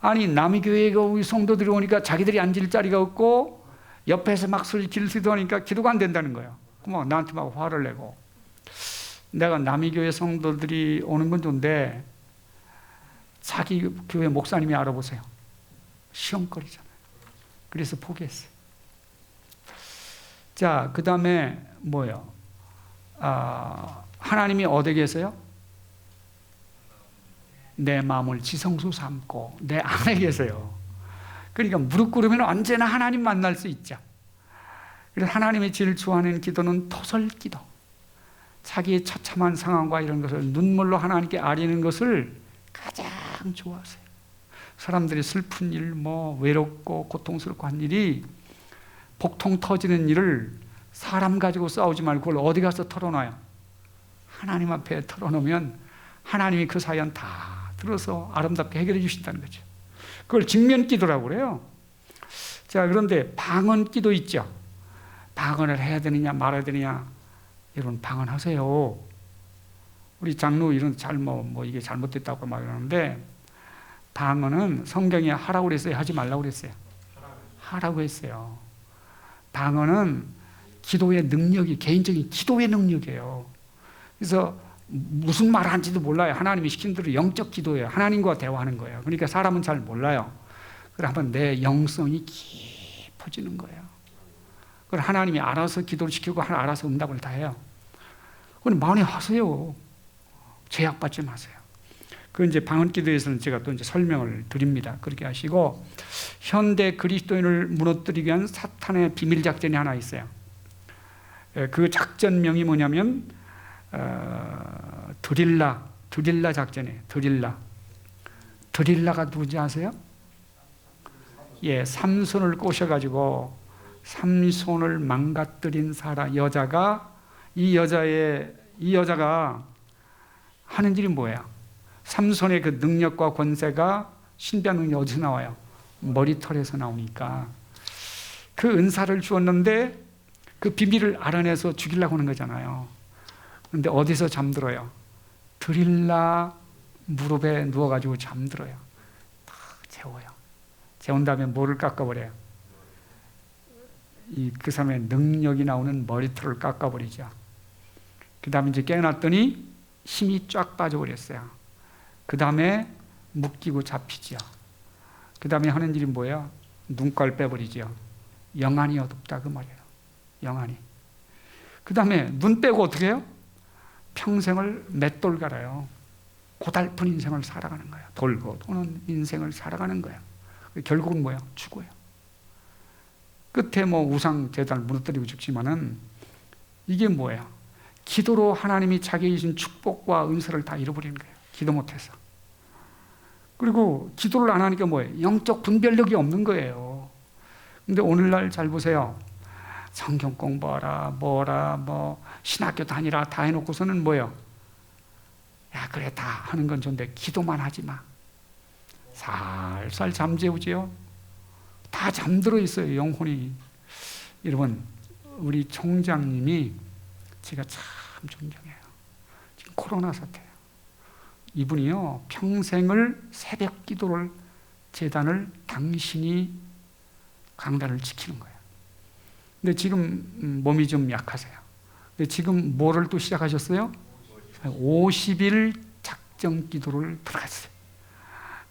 아니, 남의 교회에 우리 성도들이 오니까 자기들이 앉을 자리가 없고 옆에서 막 소리 질시도 하니까 기도가 안 된다는 거예요. 막 나한테 막 화를 내고. 내가 남의 교회 성도들이 오는 건 좋은데 자기 교회 목사님이 알아보세요. 시험거리잖아요. 그래서 포기했어요. 자, 그 다음에 뭐예요? 하나님이 어디 계세요? 내 마음을 지성소 삼고 내 안에 계세요. 그러니까 무릎 꿇으면 언제나 하나님 만날 수 있죠. 그래서 하나님이 제일 좋아하는 기도는 토설기도. 자기의 처참한 상황과 이런 것을 눈물로 하나님께 아리는 것을 가장 좋아하세요. 사람들이 슬픈 일, 외롭고 고통스럽고 한 일이 복통 터지는 일을 사람 가지고 싸우지 말고 그걸 어디 가서 털어놔요? 하나님 앞에 털어놓으면 하나님이 그 사연 다 들어서 아름답게 해결해 주신다는 거죠. 그걸 직면기도라고 그래요. 자, 그런데 방언기도 있죠. 방언을 해야 되느냐 말아야 되느냐. 여러분, 방언하세요. 우리 장로 이런 이게 잘못됐다고 막 이러는데, 방언은 성경에 하라고 그랬어요? 하지 말라고 그랬어요? 하라고 했어요. 방언은 기도의 능력이, 개인적인 기도의 능력이에요. 그래서 무슨 말 하는지도 몰라요. 하나님이 시킨 대로 영적 기도예요. 하나님과 대화하는 거예요. 그러니까 사람은 잘 몰라요. 그러면 내 영성이 깊어지는 거예요. 그걸 하나님이 알아서 기도를 시키고 알아서 응답을 다 해요. 그건 많이 하세요. 제약받지 마세요. 그 이제 방언 기도에서는 제가 또 이제 설명을 드립니다. 그렇게 하시고, 현대 그리스도인을 무너뜨리기 위한 사탄의 비밀 작전이 하나 있어요. 그 작전명이 뭐냐면 드릴라 작전이에요. 드릴라가 누군지 아세요? 예, 삼손을 꼬셔가지고 삼손을 망가뜨린 여자가 이 여자가 하는 일이 뭐예요? 삼손의 그 능력과 권세가 신비한 능력이 어디서 나와요? 머리털에서 나오니까 그 은사를 주었는데 그 비밀을 알아내서 죽이려고 하는 거잖아요. 그런데 어디서 잠들어요? 드릴라 무릎에 누워가지고 잠들어요. 탁 재워요. 재운 다음에 뭐를 깎아버려요? 그 사람의 능력이 나오는 머리털을 깎아버리죠. 그 다음에 이제 깨어났더니 힘이 쫙 빠져버렸어요. 그 다음에 묶이고 잡히죠. 그 다음에 하는 일이 뭐예요? 눈깔 빼버리죠. 영안이 어둡다 그 말이에요. 영안이. 그 다음에 눈 빼고 어떻게 해요? 평생을 맷돌 갈아요. 고달픈 인생을 살아가는 거예요. 돌고 도는 인생을 살아가는 거예요. 결국은 뭐예요? 죽어요. 끝에 우상 제단을 무너뜨리고 죽지만은 이게 뭐예요? 기도로 하나님이 자기의 주신 축복과 은사를 다 잃어버리는 거예요. 기도 못해서. 그리고 기도를 안 하니까 뭐예요? 영적 분별력이 없는 거예요. 근데 오늘날 잘 보세요. 성경 공부하라, 뭐라, 뭐, 신학교 다니라 다 해놓고서는 뭐예요? 야, 그래, 다 하는 건 좋은데 기도만 하지 마. 살살 잠재우지요. 다 잠들어 있어요, 영혼이. 여러분, 우리 총장님이 제가 참 존경해요. 지금 코로나 사태예요. 이분이요, 평생을 새벽 기도를, 제단을 당신이 강단을 지키는 거예요. 근데 지금 몸이 좀 약하세요. 근데 지금 뭐를 또 시작하셨어요? 50일 작정 기도를 들어갔어요.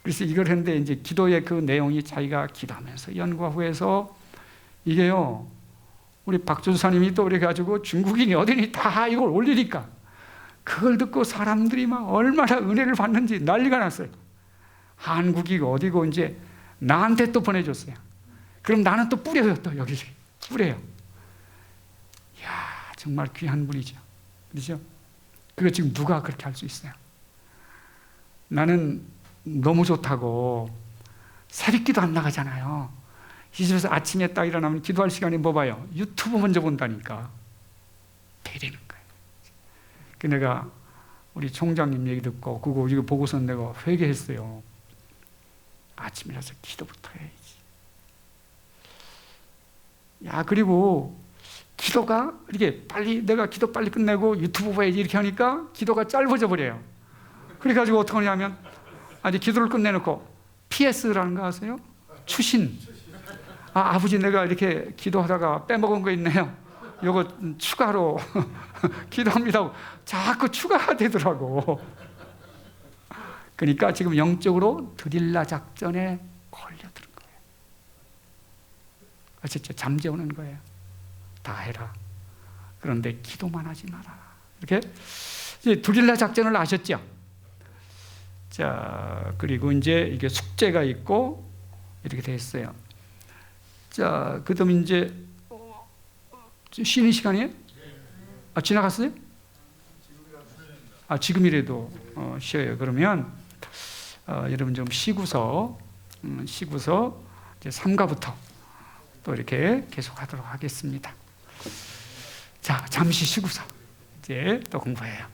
그래서 이걸 했는데 이제 기도의 그 내용이 자기가 기도하면서 연구와 후에서 이게요, 우리 박준사님이 또 그래가지고 중국인이 어디니 다 이걸 올리니까 그걸 듣고 사람들이 막 얼마나 은혜를 받는지 난리가 났어요. 한국이 어디고 이제 나한테 또 보내줬어요. 그럼 나는 또 뿌려요. 또 여기 뿌려요. 이야, 정말 귀한 분이죠. 그렇죠? 그거 지금 누가 그렇게 할 수 있어요? 나는 너무 좋다고 새벽기도 안 나가잖아요. 이 집에서 아침에 딱 일어나면 기도할 시간에 뭐 봐요? 유튜브 먼저 본다니까. 되는 거예요. 그 내가 우리 총장님 얘기 듣고 그거 이거 보고서 내가 회개했어요. 아침이라서 기도부터 해야지. 야, 그리고 기도가 이렇게 빨리 내가 기도 빨리 끝내고 유튜브 봐야지 이렇게 하니까 기도가 짧아져 버려요. 그래가지고 어떻게 하냐면 아직 기도를 끝내놓고 PS라는 거 아세요? 추신. 아버지 내가 이렇게 기도하다가 빼먹은 거 있네요. 요거 추가로 기도합니다. 자꾸 추가가 되더라고. 그러니까 지금 영적으로 드릴라 작전에 걸려드는 거예요. 아시죠? 잠재우는 거예요. 다 해라. 그런데 기도만 하지 마라. 이렇게 이제 드릴라 작전을 아셨죠? 자, 그리고 이제 이게 숙제가 있고 이렇게 됐어요. 자, 그다음 이제 쉬는 시간이에요? 아, 지나갔어요? 아, 지금이라도 쉬어요. 그러면 여러분 좀 쉬고서 이제 3가부터 또 이렇게 계속하도록 하겠습니다. 자, 잠시 쉬고서 이제 또 공부해요.